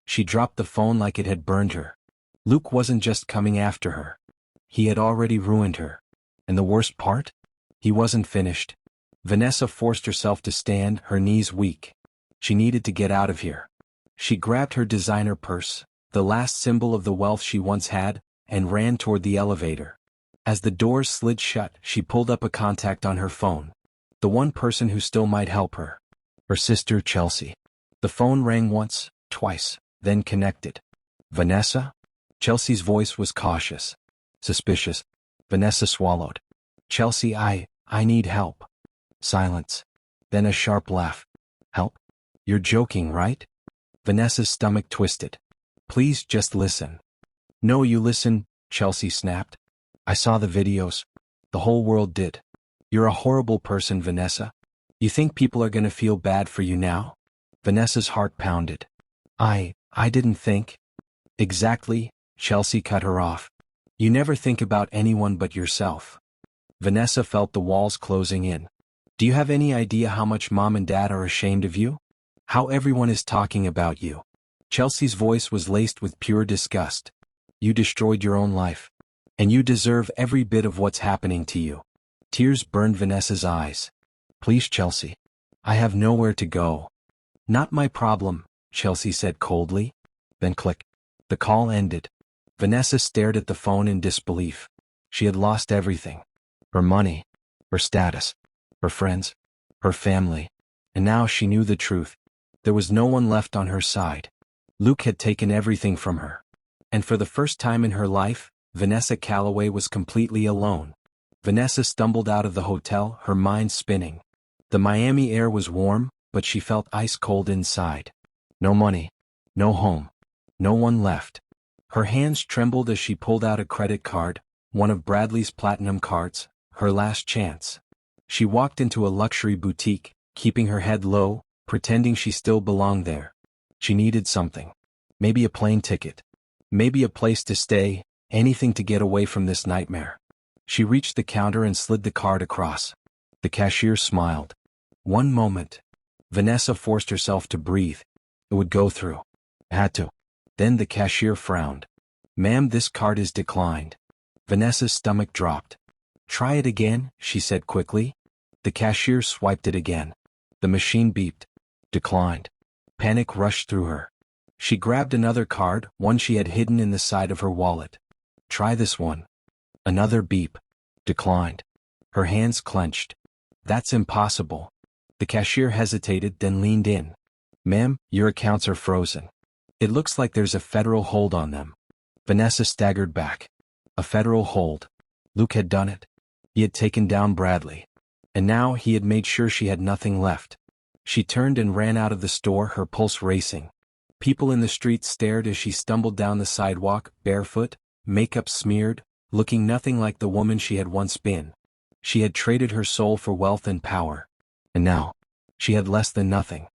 She dropped the phone like it had burned her. Luke wasn't just coming after her. He had already ruined her. And the worst part? He wasn't finished. Vanessa forced herself to stand, her knees weak. She needed to get out of here. She grabbed her designer purse, the last symbol of the wealth she once had, and ran toward the elevator. As the doors slid shut, she pulled up a contact on her phone. The one person who still might help her. Her sister, Chelsea. The phone rang once, twice, then connected. "Vanessa?" Chelsea's voice was cautious. Suspicious. Vanessa swallowed. "Chelsea, I need help." Silence. Then a sharp laugh. "Help? You're joking, right?" Vanessa's stomach twisted. "Please just listen." "No, you listen," Chelsea snapped. "I saw the videos. The whole world did. You're a horrible person, Vanessa. You think people are gonna feel bad for you now?" Vanessa's heart pounded. I didn't think." "Exactly," Chelsea cut her off. "You never think about anyone but yourself." Vanessa felt the walls closing in. "Do you have any idea how much Mom and Dad are ashamed of you? How everyone is talking about you?" Chelsea's voice was laced with pure disgust. "You destroyed your own life. And you deserve every bit of what's happening to you." Tears burned Vanessa's eyes. "Please, Chelsea. I have nowhere to go." "Not my problem," Chelsea said coldly. Then click. The call ended. Vanessa stared at the phone in disbelief. She had lost everything. Her money, her status, her friends, her family. And now she knew the truth. There was no one left on her side. Luke had taken everything from her. And for the first time in her life, Vanessa Calloway was completely alone. Vanessa stumbled out of the hotel, her mind spinning. The Miami air was warm, but she felt ice cold inside. No money. No home. No one left. Her hands trembled as she pulled out a credit card, one of Bradley's platinum cards, her last chance. She walked into a luxury boutique, keeping her head low, pretending she still belonged there. She needed something. Maybe a plane ticket. Maybe a place to stay, anything to get away from this nightmare. She reached the counter and slid the card across. The cashier smiled. One moment. Vanessa forced herself to breathe. It would go through. Had to. Then the cashier frowned. "Ma'am, this card is declined." Vanessa's stomach dropped. "Try it again," she said quickly. The cashier swiped it again. The machine beeped. Declined. Panic rushed through her. She grabbed another card, one she had hidden in the side of her wallet. "Try this one." Another beep. Declined. Her hands clenched. "That's impossible." The cashier hesitated, then leaned in. "Ma'am, your accounts are frozen. It looks like there's a federal hold on them." Vanessa staggered back. A federal hold. Luke had done it. He had taken down Bradley. And now he had made sure she had nothing left. She turned and ran out of the store, her pulse racing. People in the street stared as she stumbled down the sidewalk, barefoot, makeup smeared, looking nothing like the woman she had once been. She had traded her soul for wealth and power. And now, she had less than nothing.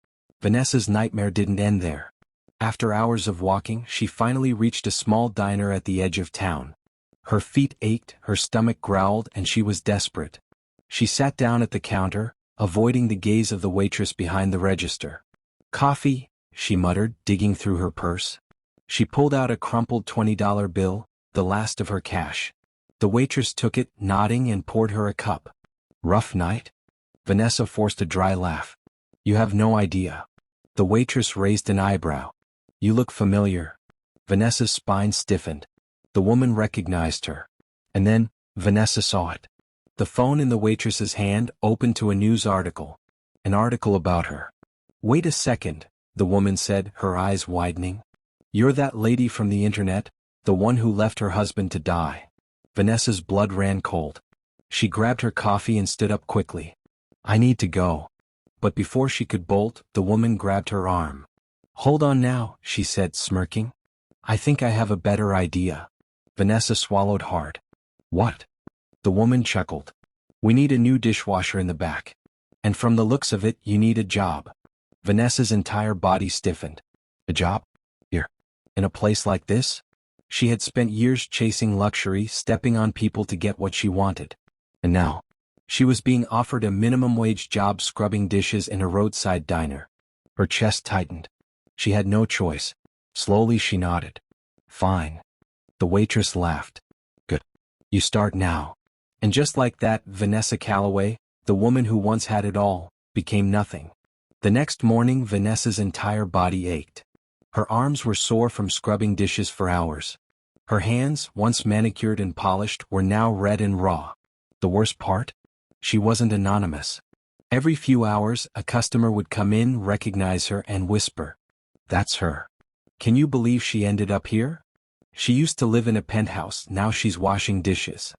Vanessa's nightmare didn't end there. After hours of walking, she finally reached a small diner at the edge of town. Her feet ached, her stomach growled, and she was desperate. She sat down at the counter, avoiding the gaze of the waitress behind the register. "Coffee," she muttered, digging through her purse. She pulled out a crumpled $20 bill, the last of her cash. The waitress took it, nodding, and poured her a cup. "Rough night?" Vanessa forced a dry laugh. "You have no idea." The waitress raised an eyebrow. "You look familiar." Vanessa's spine stiffened. The woman recognized her. And then, Vanessa saw it. The phone in the waitress's hand opened to a news article. An article about her. "Wait a second," the woman said, her eyes widening. "You're that lady from the internet, the one who left her husband to die." Vanessa's blood ran cold. She grabbed her coffee and stood up quickly. "I need to go." But before she could bolt, the woman grabbed her arm. "Hold on now," she said, smirking. "I think I have a better idea." Vanessa swallowed hard. "What?" The woman chuckled. "We need a new dishwasher in the back. And from the looks of it, you need a job." Vanessa's entire body stiffened. "A job? Here? In a place like this?" She had spent years chasing luxury, stepping on people to get what she wanted. And now, she was being offered a minimum-wage job scrubbing dishes in a roadside diner. Her chest tightened. She had no choice. Slowly she nodded. "Fine." The waitress laughed. "Good. You start now." And just like that, Vanessa Calloway, the woman who once had it all, became nothing. The next morning, Vanessa's entire body ached. Her arms were sore from scrubbing dishes for hours. Her hands, once manicured and polished, were now red and raw. The worst part? She wasn't anonymous. Every few hours, a customer would come in, recognize her, and whisper, "That's her. Can you believe she ended up here? She used to live in a penthouse, now she's washing dishes."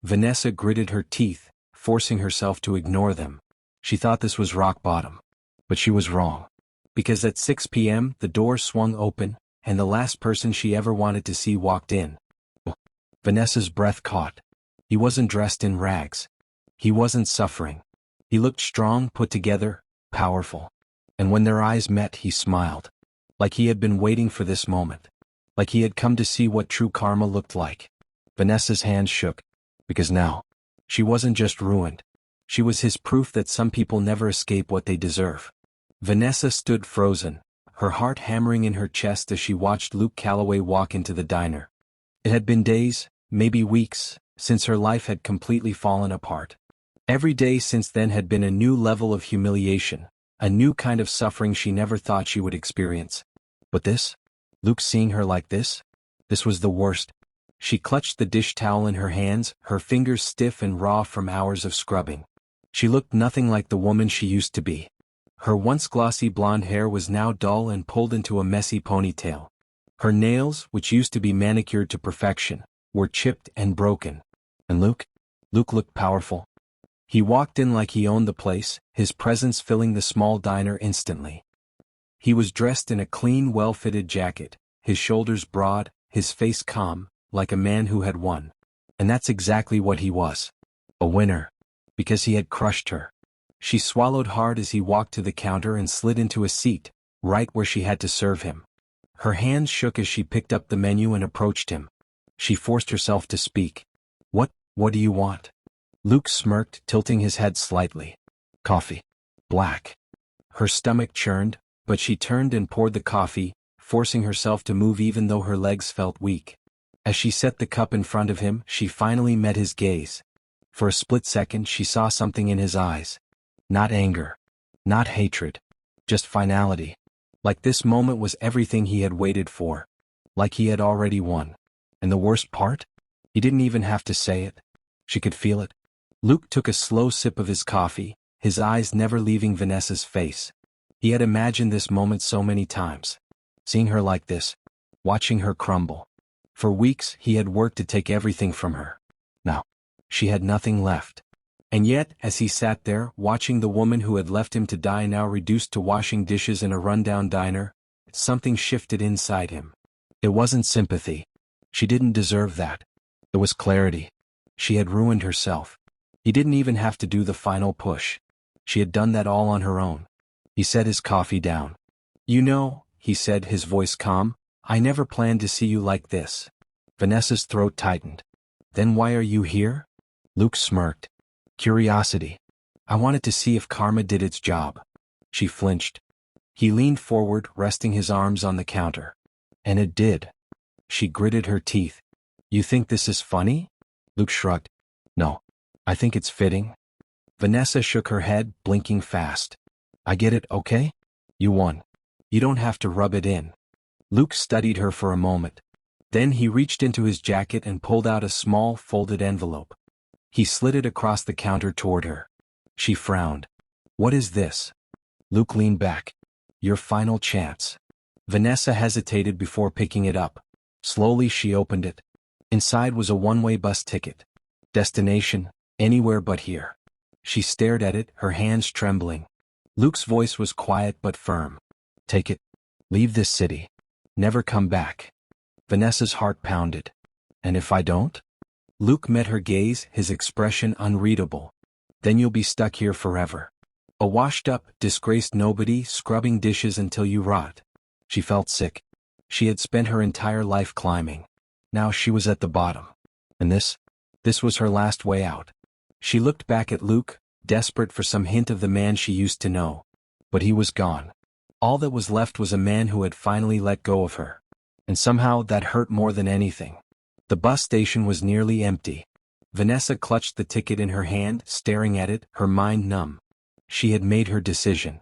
Vanessa gritted her teeth, forcing herself to ignore them. She thought this was rock bottom. But she was wrong. Because at 6 p.m., the door swung open, and the last person she ever wanted to see walked in. Vanessa's breath caught. He wasn't dressed in rags. He wasn't suffering. He looked strong, put together, powerful. And when their eyes met, he smiled. Like he had been waiting for this moment. Like he had come to see what true karma looked like. Vanessa's hands shook. Because now, she wasn't just ruined. She was his proof that some people never escape what they deserve. Vanessa stood frozen, her heart hammering in her chest as she watched Luke Calloway walk into the diner. It had been days, maybe weeks, since her life had completely fallen apart. Every day since then had been a new level of humiliation, a new kind of suffering she never thought she would experience. But this? Luke seeing her like this? This was the worst. She clutched the dish towel in her hands, her fingers stiff and raw from hours of scrubbing. She looked nothing like the woman she used to be. Her once glossy blonde hair was now dull and pulled into a messy ponytail. Her nails, which used to be manicured to perfection, were chipped and broken. And Luke looked powerful. He walked in like he owned the place, his presence filling the small diner instantly. He was dressed in a clean, well-fitted jacket, his shoulders broad, his face calm, like a man who had won. And that's exactly what he was. A winner. Because he had crushed her. She swallowed hard as he walked to the counter and slid into a seat, right where she had to serve him. Her hands shook as she picked up the menu and approached him. She forced herself to speak. What do you want? Luke smirked, tilting his head slightly. Coffee. Black. Her stomach churned, but she turned and poured the coffee, forcing herself to move even though her legs felt weak. As she set the cup in front of him, she finally met his gaze. For a split second she saw something in his eyes. Not anger. Not hatred. Just finality. Like this moment was everything he had waited for. Like he had already won. And the worst part? He didn't even have to say it. She could feel it. Luke took a slow sip of his coffee, his eyes never leaving Vanessa's face. He had imagined this moment so many times. Seeing her like this. Watching her crumble. For weeks he had worked to take everything from her. Now, she had nothing left. And yet, as he sat there, watching the woman who had left him to die now reduced to washing dishes in a rundown diner, something shifted inside him. It wasn't sympathy. She didn't deserve that. It was clarity. She had ruined herself. He didn't even have to do the final push. She had done that all on her own. He set his coffee down. You know, he said, his voice calm, I never planned to see you like this. Vanessa's throat tightened. Then why are you here? Luke smirked. Curiosity. I wanted to see if karma did its job. She flinched. He leaned forward, resting his arms on the counter. And it did. She gritted her teeth. You think this is funny? Luke shrugged. No. I think it's fitting. Vanessa shook her head, blinking fast. I get it, okay? You won. You don't have to rub it in. Luke studied her for a moment. Then he reached into his jacket and pulled out a small, folded envelope. He slid it across the counter toward her. She frowned. What is this? Luke leaned back. Your final chance. Vanessa hesitated before picking it up. Slowly she opened it. Inside was a one-way bus ticket. Destination, anywhere but here. She stared at it, her hands trembling. Luke's voice was quiet but firm. Take it. Leave this city. Never come back. Vanessa's heart pounded. And if I don't? Luke met her gaze, his expression unreadable. Then you'll be stuck here forever. A washed-up, disgraced nobody, scrubbing dishes until you rot. She felt sick. She had spent her entire life climbing. Now she was at the bottom. And this was her last way out. She looked back at Luke, desperate for some hint of the man she used to know. But he was gone. All that was left was a man who had finally let go of her. And somehow that hurt more than anything. The bus station was nearly empty. Vanessa clutched the ticket in her hand, staring at it, her mind numb. She had made her decision.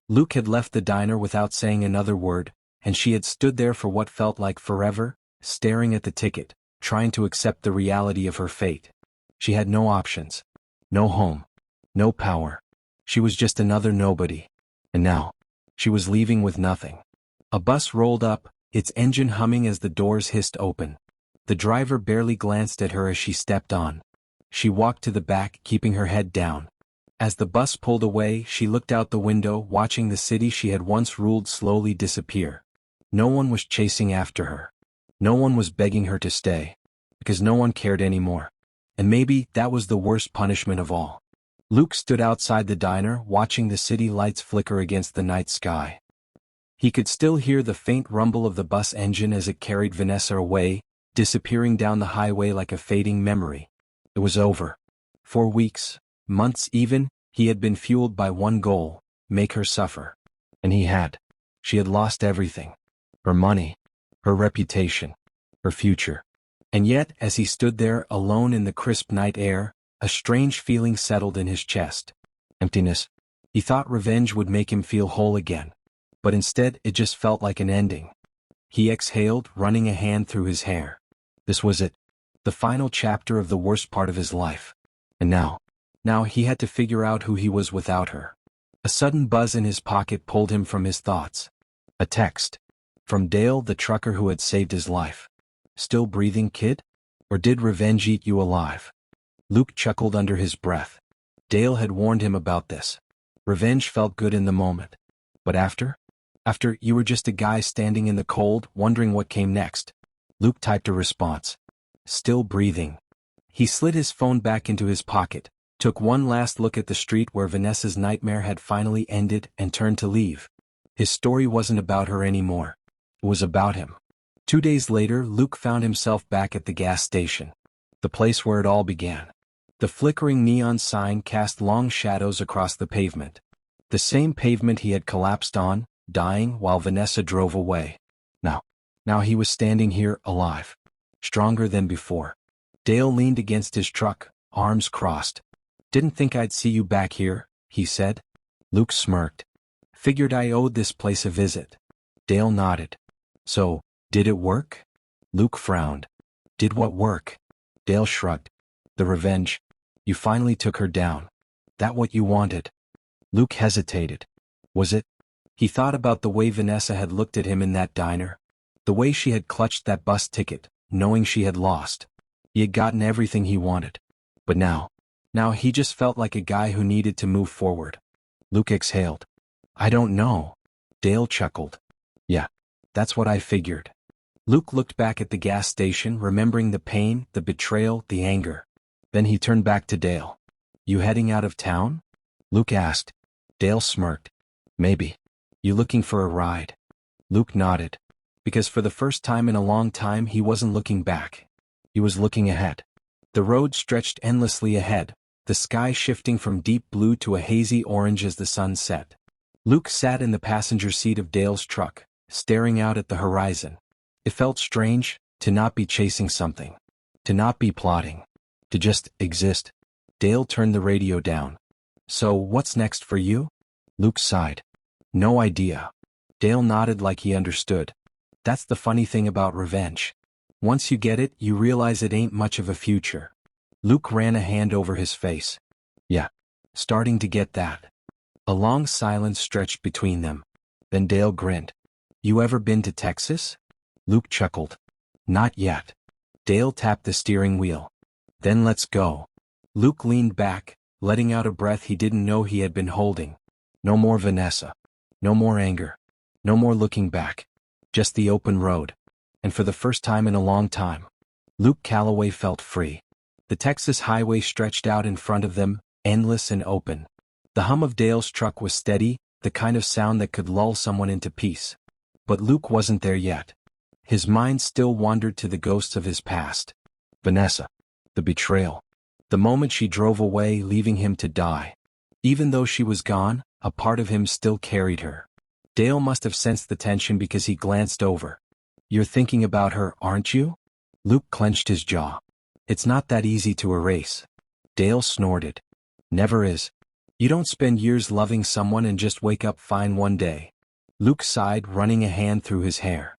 Luke had left the diner without saying another word, and she had stood there for what felt like forever, staring at the ticket, trying to accept the reality of her fate. She had no options. No home. No power. She was just another nobody. And now, she was leaving with nothing. A bus rolled up, its engine humming as the doors hissed open. The driver barely glanced at her as she stepped on. She walked to the back, keeping her head down. As the bus pulled away, she looked out the window, watching the city she had once ruled slowly disappear. No one was chasing after her. No one was begging her to stay. Because no one cared anymore. And maybe that was the worst punishment of all. Luke stood outside the diner, watching the city lights flicker against the night sky. He could still hear the faint rumble of the bus engine as it carried Vanessa away, disappearing down the highway like a fading memory. It was over. For weeks, months even, he had been fueled by one goal, make her suffer. And he had. She had lost everything. Her money, her reputation, her future. And yet, as he stood there alone in the crisp night air, a strange feeling settled in his chest. Emptiness. He thought revenge would make him feel whole again. But instead, it just felt like an ending. He exhaled, running a hand through his hair. This was it. The final chapter of the worst part of his life. And now he had to figure out who he was without her. A sudden buzz in his pocket pulled him from his thoughts. A text. From Dale, the trucker who had saved his life. Still breathing, kid? Or did revenge eat you alive? Luke chuckled under his breath. Dale had warned him about this. Revenge felt good in the moment. But after, you were just a guy standing in the cold, wondering what came next. Luke typed a response. Still breathing. He slid his phone back into his pocket, took one last look at the street where Vanessa's nightmare had finally ended, and turned to leave. His story wasn't about her anymore. It was about him. 2 days later, Luke found himself back at the gas station. The place where it all began. The flickering neon sign cast long shadows across the pavement. The same pavement he had collapsed on, dying while Vanessa drove away. Now he was standing here, alive. Stronger than before. Dale leaned against his truck, arms crossed. Didn't think I'd see you back here, he said. Luke smirked. Figured I owed this place a visit. Dale nodded. So, did it work? Luke frowned. Did what work? Dale shrugged. The revenge. You finally took her down. That what you wanted? Luke hesitated. Was it? He thought about the way Vanessa had looked at him in that diner. The way she had clutched that bus ticket, knowing she had lost. He had gotten everything he wanted. But now he just felt like a guy who needed to move forward. Luke exhaled. I don't know. Dale chuckled. Yeah, that's what I figured. Luke looked back at the gas station, remembering the pain, the betrayal, the anger. Then he turned back to Dale. You heading out of town? Luke asked. Dale smirked. Maybe. You looking for a ride? Luke nodded. Because for the first time in a long time he wasn't looking back. He was looking ahead. The road stretched endlessly ahead, the sky shifting from deep blue to a hazy orange as the sun set. Luke sat in the passenger seat of Dale's truck, staring out at the horizon. It felt strange, to not be chasing something. To not be plotting. To just exist. Dale turned the radio down. So, what's next for you? Luke sighed. No idea. Dale nodded like he understood. That's the funny thing about revenge. Once you get it, you realize it ain't much of a future. Luke ran a hand over his face. Yeah. Starting to get that. A long silence stretched between them. Then Dale grinned. You ever been to Texas? Luke chuckled. Not yet. Dale tapped the steering wheel. Then let's go. Luke leaned back, letting out a breath he didn't know he had been holding. No more Vanessa. No more anger. No more looking back. Just the open road. And for the first time in a long time, Luke Calloway felt free. The Texas highway stretched out in front of them, endless and open. The hum of Dale's truck was steady, the kind of sound that could lull someone into peace. But Luke wasn't there yet. His mind still wandered to the ghosts of his past. Vanessa. The betrayal. The moment she drove away, leaving him to die. Even though she was gone, a part of him still carried her. Dale must have sensed the tension because he glanced over. You're thinking about her, aren't you? Luke clenched his jaw. It's not that easy to erase. Dale snorted. Never is. You don't spend years loving someone and just wake up fine one day. Luke sighed, running a hand through his hair.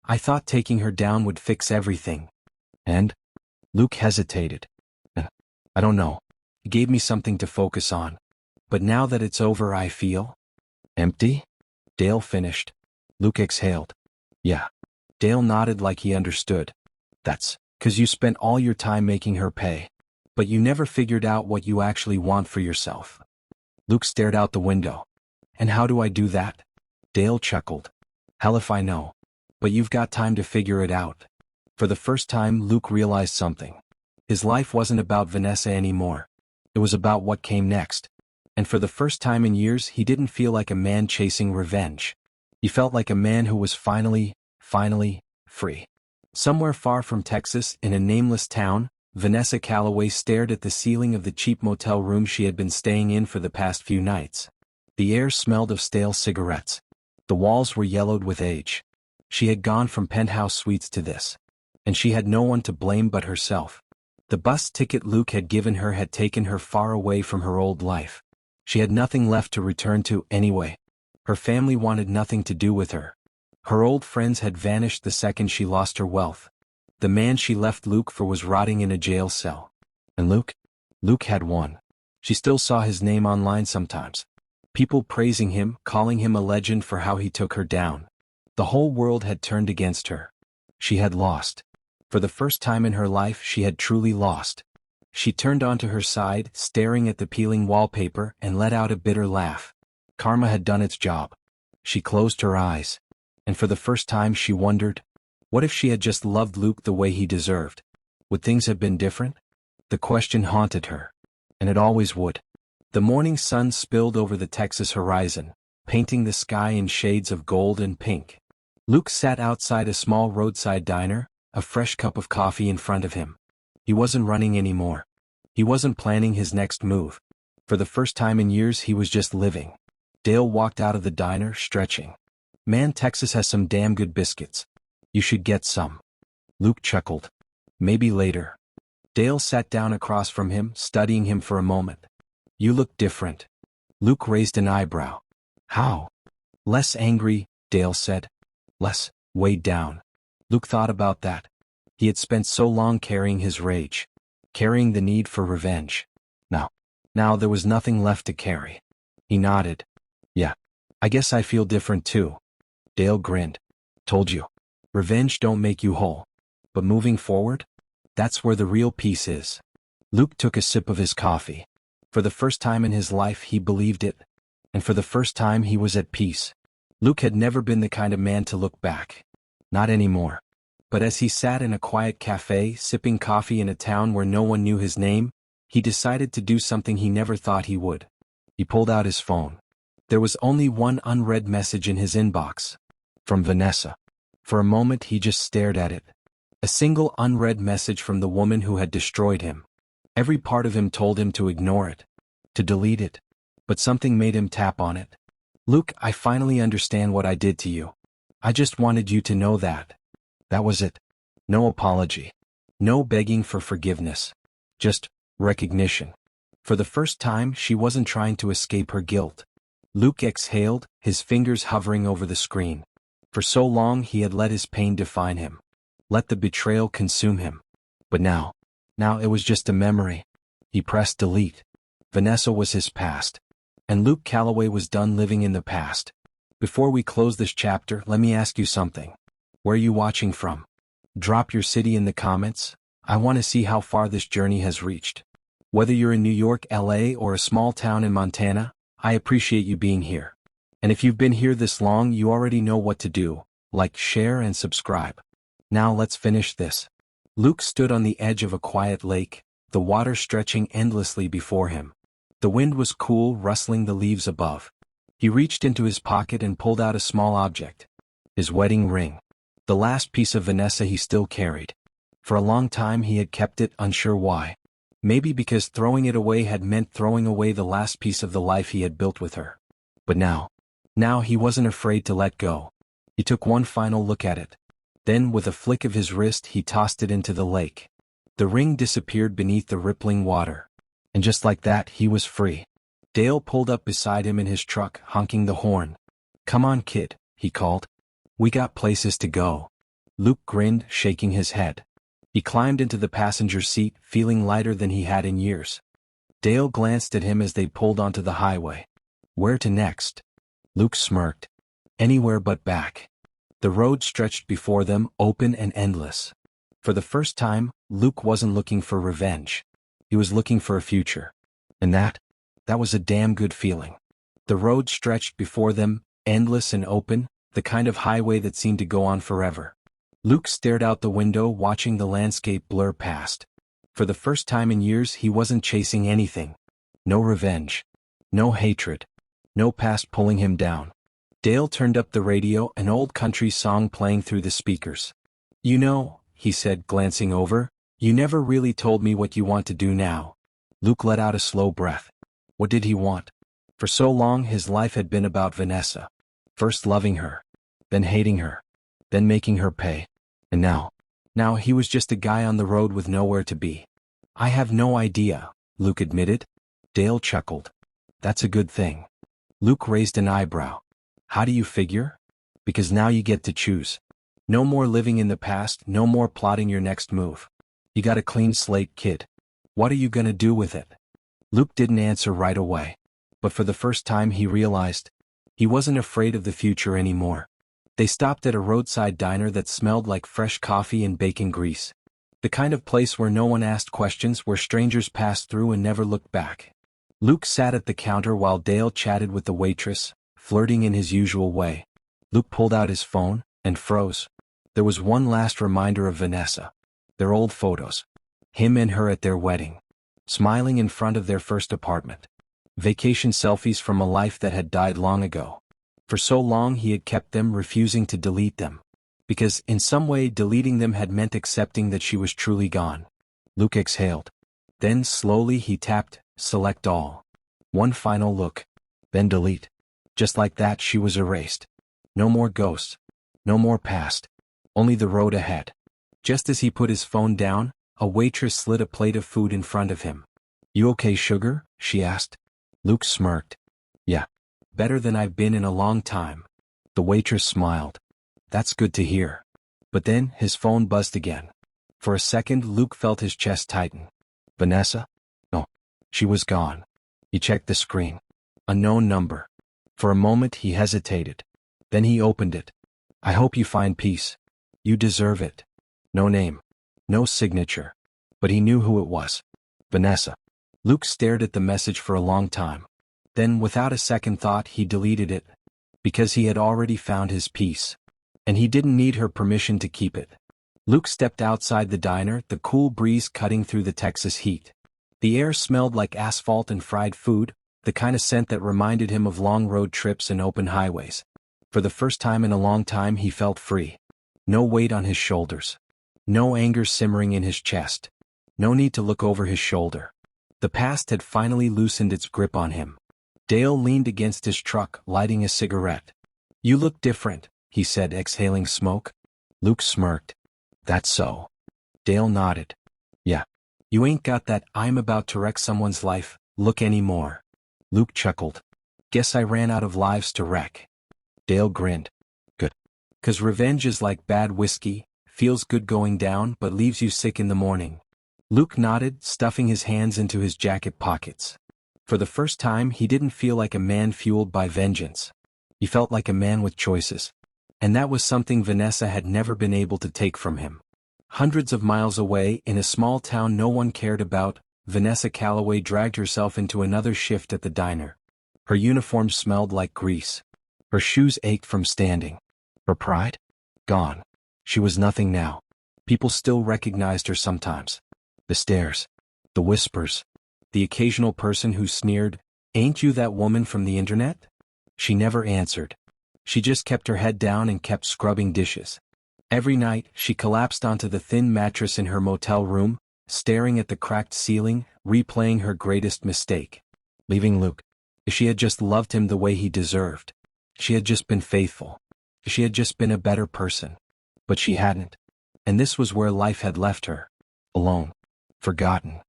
I thought taking her down would fix everything. And? Luke hesitated. I don't know. It gave me something to focus on. But now that it's over, I feel empty? Dale finished. Luke exhaled. Yeah. Dale nodded like he understood. That's 'cause you spent all your time making her pay. But you never figured out what you actually want for yourself. Luke stared out the window. And how do I do that? Dale chuckled. Hell if I know. But you've got time to figure it out. For the first time, Luke realized something. His life wasn't about Vanessa anymore. It was about what came next. And for the first time in years, he didn't feel like a man chasing revenge. He felt like a man who was finally free. Somewhere far from Texas, in a nameless town, Vanessa Calloway stared at the ceiling of the cheap motel room she had been staying in for the past few nights. The air smelled of stale cigarettes. The walls were yellowed with age. She had gone from penthouse suites to this. And she had no one to blame but herself. The bus ticket Luke had given her had taken her far away from her old life. She had nothing left to return to anyway. Her family wanted nothing to do with her. Her old friends had vanished the second she lost her wealth. The man she left Luke for was rotting in a jail cell. And Luke? Luke had won. She still saw his name online sometimes. People praising him, calling him a legend for how he took her down. The whole world had turned against her. She had lost. For the first time in her life she had truly lost. She turned onto her side, staring at the peeling wallpaper, and let out a bitter laugh. Karma had done its job. She closed her eyes. And for the first time she wondered, what if she had just loved Luke the way he deserved? Would things have been different? The question haunted her. And it always would. The morning sun spilled over the Texas horizon, painting the sky in shades of gold and pink. Luke sat outside a small roadside diner, a fresh cup of coffee in front of him. He wasn't running anymore. He wasn't planning his next move. For the first time in years he was just living. Dale walked out of the diner, stretching. Man, Texas has some damn good biscuits. You should get some. Luke chuckled. Maybe later. Dale sat down across from him, studying him for a moment. You look different. Luke raised an eyebrow. How? Less angry, Dale said. Less weighed down. Luke thought about that. He had spent so long carrying his rage, carrying the need for revenge. Now there was nothing left to carry. He nodded. Yeah, I guess I feel different too. Dale grinned. Told you. Revenge don't make you whole. But moving forward? That's where the real peace is. Luke took a sip of his coffee. For the first time in his life he believed it. And for the first time he was at peace. Luke had never been the kind of man to look back. Not anymore. But as he sat in a quiet cafe, sipping coffee in a town where no one knew his name, he decided to do something he never thought he would. He pulled out his phone. There was only one unread message in his inbox. From Vanessa. For a moment he just stared at it. A single unread message from the woman who had destroyed him. Every part of him told him to ignore it. To delete it. But something made him tap on it. Luke, I finally understand what I did to you. I just wanted you to know that. That was it. No apology. No begging for forgiveness. Just recognition. For the first time she wasn't trying to escape her guilt. Luke exhaled, his fingers hovering over the screen. For so long he had let his pain define him. Let the betrayal consume him. But now it was just a memory. He pressed delete. Vanessa was his past. And Luke Calloway was done living in the past. Before we close this chapter, let me ask you something. Where are you watching from? Drop your city in the comments. I want to see how far this journey has reached. Whether you're in New York, LA, or a small town in Montana, I appreciate you being here. And if you've been here this long, you already know what to do. Like, share, and subscribe. Now let's finish this. Luke stood on the edge of a quiet lake, the water stretching endlessly before him. The wind was cool, rustling the leaves above. He reached into his pocket and pulled out a small object. His wedding ring. The last piece of Vanessa he still carried. For a long time he had kept it, unsure why. Maybe because throwing it away had meant throwing away the last piece of the life he had built with her. But now he wasn't afraid to let go. He took one final look at it. Then, with a flick of his wrist, he tossed it into the lake. The ring disappeared beneath the rippling water. And just like that, he was free. Dale pulled up beside him in his truck, honking the horn. Come on, kid, he called. We got places to go. Luke grinned, shaking his head. He climbed into the passenger seat, feeling lighter than he had in years. Dale glanced at him as they pulled onto the highway. Where to next? Luke smirked. Anywhere but back. The road stretched before them, open and endless. For the first time, Luke wasn't looking for revenge. He was looking for a future. And that was a damn good feeling. The road stretched before them, endless and open, the kind of highway that seemed to go on forever. Luke stared out the window, watching the landscape blur past. For the first time in years he wasn't chasing anything. No revenge. No hatred. No past pulling him down. Dale turned up the radio, an old country song playing through the speakers. You know, he said, glancing over, you never really told me what you want to do now. Luke let out a slow breath. What did he want? For so long his life had been about Vanessa. First loving her. Then hating her. Then making her pay. And now he was just a guy on the road with nowhere to be. I have no idea, Luke admitted. Dale chuckled. That's a good thing. Luke raised an eyebrow. How do you figure? Because now you get to choose. No more living in the past, no more plotting your next move. You got a clean slate, kid. What are you gonna do with it? Luke didn't answer right away. But for the first time he realized he wasn't afraid of the future anymore. They stopped at a roadside diner that smelled like fresh coffee and bacon grease. The kind of place where no one asked questions, where strangers passed through and never looked back. Luke sat at the counter while Dale chatted with the waitress, flirting in his usual way. Luke pulled out his phone and froze. There was one last reminder of Vanessa. Their old photos. Him and her at their wedding. Smiling in front of their first apartment. Vacation selfies from a life that had died long ago. For so long he had kept them, refusing to delete them. Because, in some way, deleting them had meant accepting that she was truly gone. Luke exhaled. Then, slowly he tapped, select all. One final look. Then delete. Just like that she was erased. No more ghosts. No more past. Only the road ahead. Just as he put his phone down, a waitress slid a plate of food in front of him. You okay, sugar? She asked. Luke smirked. Yeah. Better than I've been in a long time. The waitress smiled. That's good to hear. But then, his phone buzzed again. For a second Luke felt his chest tighten. Vanessa? No. She was gone. He checked the screen. Unknown number. For a moment he hesitated. Then he opened it. I hope you find peace. You deserve it. No name. No signature. But he knew who it was. Vanessa. Luke stared at the message for a long time. Then, without a second thought, he deleted it. Because he had already found his peace. And he didn't need her permission to keep it. Luke stepped outside the diner, the cool breeze cutting through the Texas heat. The air smelled like asphalt and fried food, the kind of scent that reminded him of long road trips and open highways. For the first time in a long time he felt free. No weight on his shoulders. No anger simmering in his chest. No need to look over his shoulder. The past had finally loosened its grip on him. Dale leaned against his truck, lighting a cigarette. You look different, he said, exhaling smoke. Luke smirked. That's so. Dale nodded. Yeah. You ain't got that I'm about to wreck someone's life look anymore. Luke chuckled. Guess I ran out of lives to wreck. Dale grinned. Good. 'Cause revenge is like bad whiskey, feels good going down but leaves you sick in the morning. Luke nodded, stuffing his hands into his jacket pockets. For the first time he didn't feel like a man fueled by vengeance. He felt like a man with choices. And that was something Vanessa had never been able to take from him. Hundreds of miles away, in a small town no one cared about, Vanessa Calloway dragged herself into another shift at the diner. Her uniform smelled like grease. Her shoes ached from standing. Her pride? Gone. She was nothing now. People still recognized her sometimes. The stares. The whispers. The occasional person who sneered, "Ain't you that woman from the internet?" She never answered. She just kept her head down and kept scrubbing dishes. Every night, she collapsed onto the thin mattress in her motel room, staring at the cracked ceiling, replaying her greatest mistake. Leaving Luke. She had just loved him the way he deserved. She had just been faithful. She had just been a better person. But she hadn't. And this was where life had left her. Alone. Forgotten.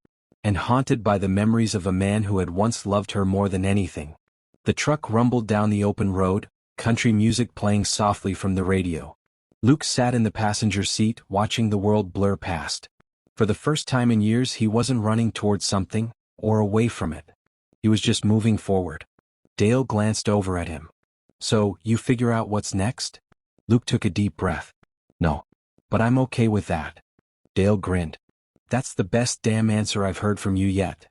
And haunted by the memories of a man who had once loved her more than anything. The truck rumbled down the open road, country music playing softly from the radio. Luke sat in the passenger seat, watching the world blur past. For the first time in years he wasn't running towards something, or away from it. He was just moving forward. Dale glanced over at him. So, you figure out what's next? Luke took a deep breath. No. But I'm okay with that. Dale grinned. That's the best damn answer I've heard from you yet.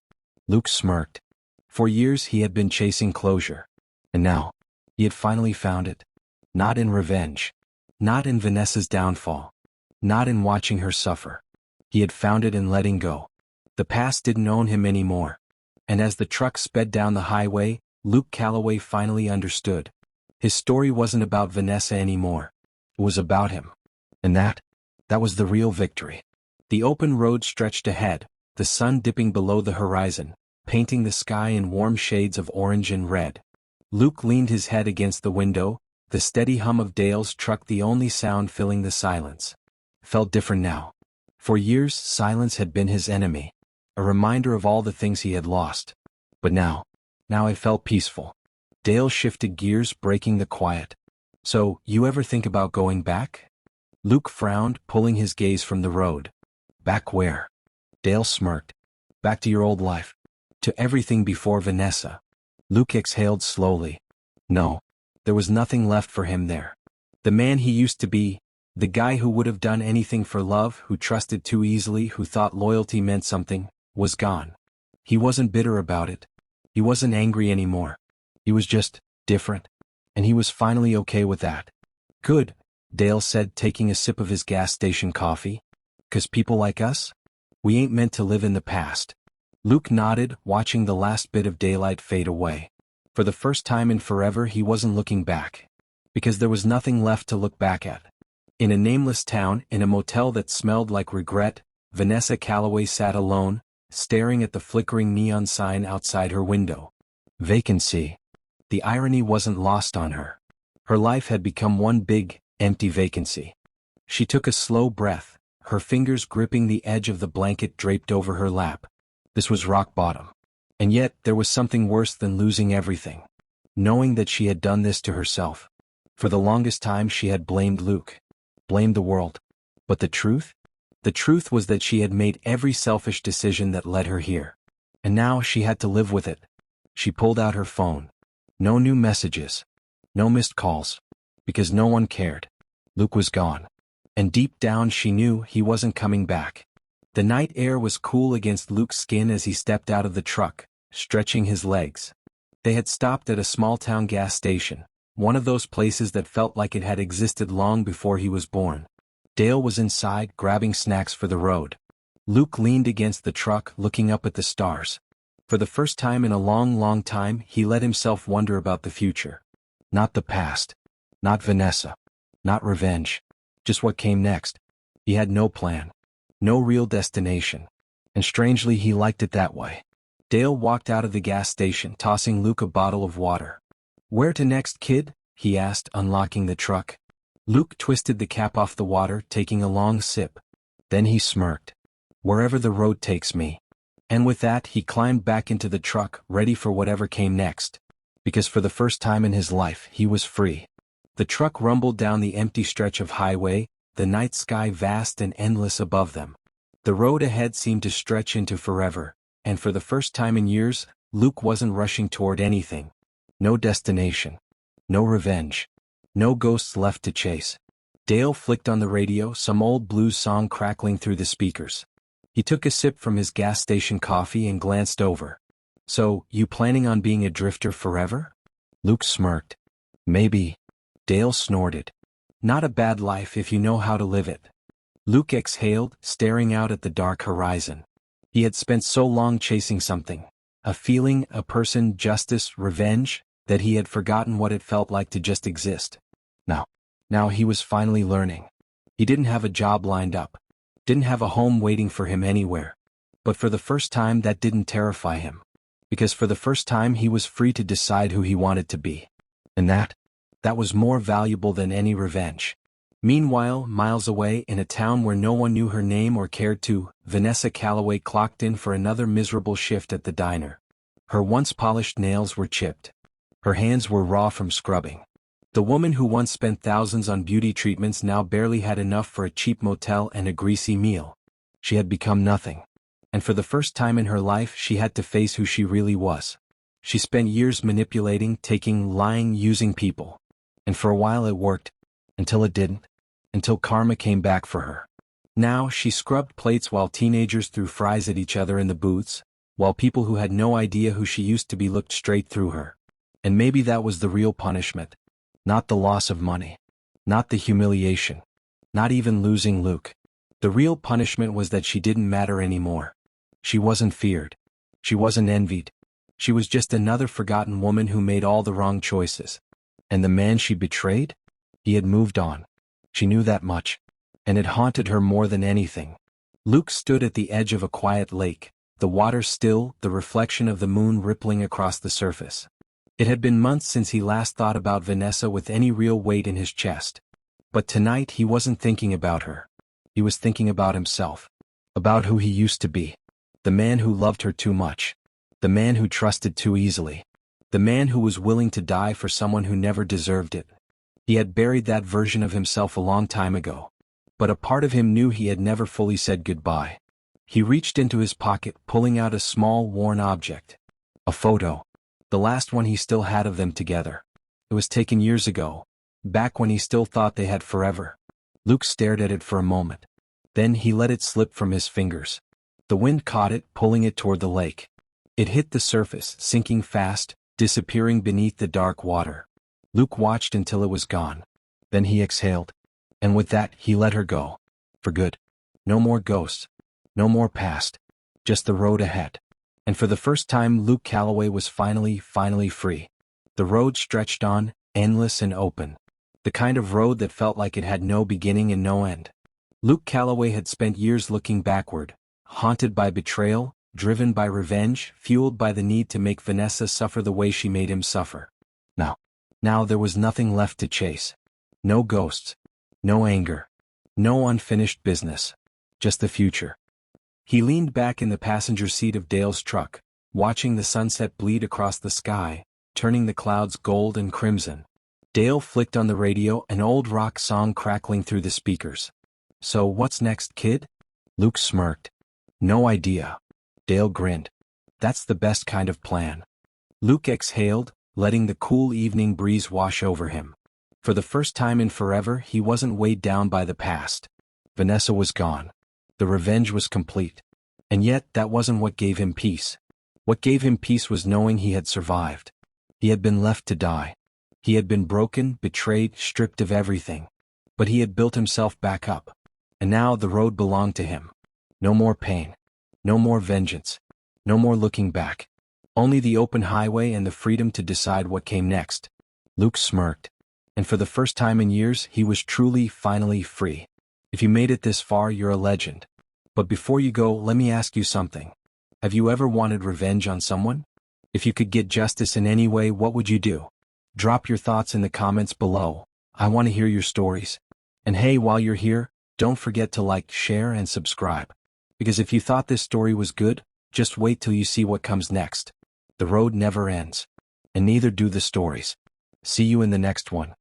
Luke smirked. For years he had been chasing closure. And now, he had finally found it. Not in revenge. Not in Vanessa's downfall. Not in watching her suffer. He had found it in letting go. The past didn't own him anymore. And as the truck sped down the highway, Luke Calloway finally understood. His story wasn't about Vanessa anymore. It was about him. And that was the real victory. The open road stretched ahead, the sun dipping below the horizon, painting the sky in warm shades of orange and red. Luke leaned his head against the window, the steady hum of Dale's truck the only sound filling the silence. Felt different now. For years, silence had been his enemy, a reminder of all the things he had lost. But now it felt peaceful. Dale shifted gears, breaking the quiet. So, you ever think about going back? Luke frowned, pulling his gaze from the road. Back where? Dale smirked. Back to your old life. To everything before Vanessa. Luke exhaled slowly. No. There was nothing left for him there. The man he used to be, the guy who would have done anything for love, who trusted too easily, who thought loyalty meant something, was gone. He wasn't bitter about it. He wasn't angry anymore. He was just different. And he was finally okay with that. Good, Dale said, taking a sip of his gas station coffee. 'Cause people like us? We ain't meant to live in the past. Luke nodded, watching the last bit of daylight fade away. For the first time in forever he wasn't looking back. Because there was nothing left to look back at. In a nameless town, in a motel that smelled like regret, Vanessa Calloway sat alone, staring at the flickering neon sign outside her window. Vacancy. The irony wasn't lost on her. Her life had become one big, empty vacancy. She took a slow breath, her fingers gripping the edge of the blanket draped over her lap. This was rock bottom. And yet, there was something worse than losing everything. Knowing that she had done this to herself. For the longest time she had blamed Luke. Blamed the world. But the truth? The truth was that she had made every selfish decision that led her here. And now she had to live with it. She pulled out her phone. No new messages. No missed calls. Because no one cared. Luke was gone. And deep down she knew he wasn't coming back. The night air was cool against Luke's skin as he stepped out of the truck, stretching his legs. They had stopped at a small-town gas station, one of those places that felt like it had existed long before he was born. Dale was inside, grabbing snacks for the road. Luke leaned against the truck, looking up at the stars. For the first time in a long time, he let himself wonder about the future. Not the past. Not Vanessa. Not revenge. Just what came next. He had no plan. No real destination. And strangely he liked it that way. Dale walked out of the gas station, tossing Luke a bottle of water. "Where to next, kid?" he asked, unlocking the truck. Luke twisted the cap off the water, taking a long sip. Then he smirked. "Wherever the road takes me." And with that he climbed back into the truck, ready for whatever came next. Because for the first time in his life he was free. The truck rumbled down the empty stretch of highway, the night sky vast and endless above them. The road ahead seemed to stretch into forever, and for the first time in years, Luke wasn't rushing toward anything. No destination. No revenge. No ghosts left to chase. Dale flicked on the radio, some old blues song crackling through the speakers. He took a sip from his gas station coffee and glanced over. "So, you planning on being a drifter forever?" Luke smirked. "Maybe." Dale snorted. "Not a bad life if you know how to live it." Luke exhaled, staring out at the dark horizon. He had spent so long chasing something. A feeling, a person, justice, revenge, that he had forgotten what it felt like to just exist. Now he was finally learning. He didn't have a job lined up. Didn't have a home waiting for him anywhere. But for the first time that didn't terrify him. Because for the first time he was free to decide who he wanted to be. And that was more valuable than any revenge. Meanwhile, miles away in a town where no one knew her name or cared to, Vanessa Calloway clocked in for another miserable shift at the diner. Her once polished nails were chipped. Her hands were raw from scrubbing. The woman who once spent thousands on beauty treatments now barely had enough for a cheap motel and a greasy meal. She had become nothing. And for the first time in her life she had to face who she really was. She spent years manipulating, taking, lying, using people. And for a while it worked. Until it didn't. Until karma came back for her. Now she scrubbed plates while teenagers threw fries at each other in the booths, while people who had no idea who she used to be looked straight through her. And maybe that was the real punishment. Not the loss of money. Not the humiliation. Not even losing Luke. The real punishment was that she didn't matter anymore. She wasn't feared. She wasn't envied. She was just another forgotten woman who made all the wrong choices. And the man she betrayed? He had moved on. She knew that much. And it haunted her more than anything. Luke stood at the edge of a quiet lake, the water still, the reflection of the moon rippling across the surface. It had been months since he last thought about Vanessa with any real weight in his chest. But tonight he wasn't thinking about her. He was thinking about himself. About who he used to be. The man who loved her too much. The man who trusted too easily. The man who was willing to die for someone who never deserved it. He had buried that version of himself a long time ago. but a part of him knew he had never fully said goodbye. He reached into his pocket, pulling out a small, worn object. A photo. The last one he still had of them together. It was taken years ago, back when he still thought they had forever. Luke stared at it for a moment. Then he let it slip from his fingers. The wind caught it, pulling it toward the lake. It hit the surface, sinking fast, disappearing beneath the dark water. Luke watched until it was gone. Then he exhaled. And with that, he let her go. For good. No more ghosts. No more past. Just the road ahead. And for the first time, Luke Calloway was finally free. The road stretched on, endless and open. The kind of road that felt like it had no beginning and no end. Luke Calloway had spent years looking backward, haunted by betrayal, driven by revenge, fueled by the need to make Vanessa suffer the way she made him suffer. Now there was nothing left to chase. No ghosts. No anger. No unfinished business. Just the future. He leaned back in the passenger seat of Dale's truck, watching the sunset bleed across the sky, turning the clouds gold and crimson. Dale flicked on the radio, an old rock song crackling through the speakers. So what's next, kid? Luke smirked. No idea. Dale grinned. That's the best kind of plan. Luke exhaled, letting the cool evening breeze wash over him. For the first time in forever, he wasn't weighed down by the past. Vanessa was gone. The revenge was complete. And yet, that wasn't what gave him peace. What gave him peace was knowing he had survived. He had been left to die. He had been broken, betrayed, stripped of everything. But he had built himself back up. And now the road belonged to him. No more pain. No more vengeance. No more looking back. Only the open highway and the freedom to decide what came next. Luke smirked. And for the first time in years, he was finally free. If you made it this far, you're a legend. But before you go, let me ask you something. Have you ever wanted revenge on someone? If you could get justice in any way, what would you do? Drop your thoughts in the comments below. I want to hear your stories. And hey, while you're here, don't forget to like, share, and subscribe. Because if you thought this story was good, just wait till you see what comes next. The road never ends. And neither do the stories. See you in the next one.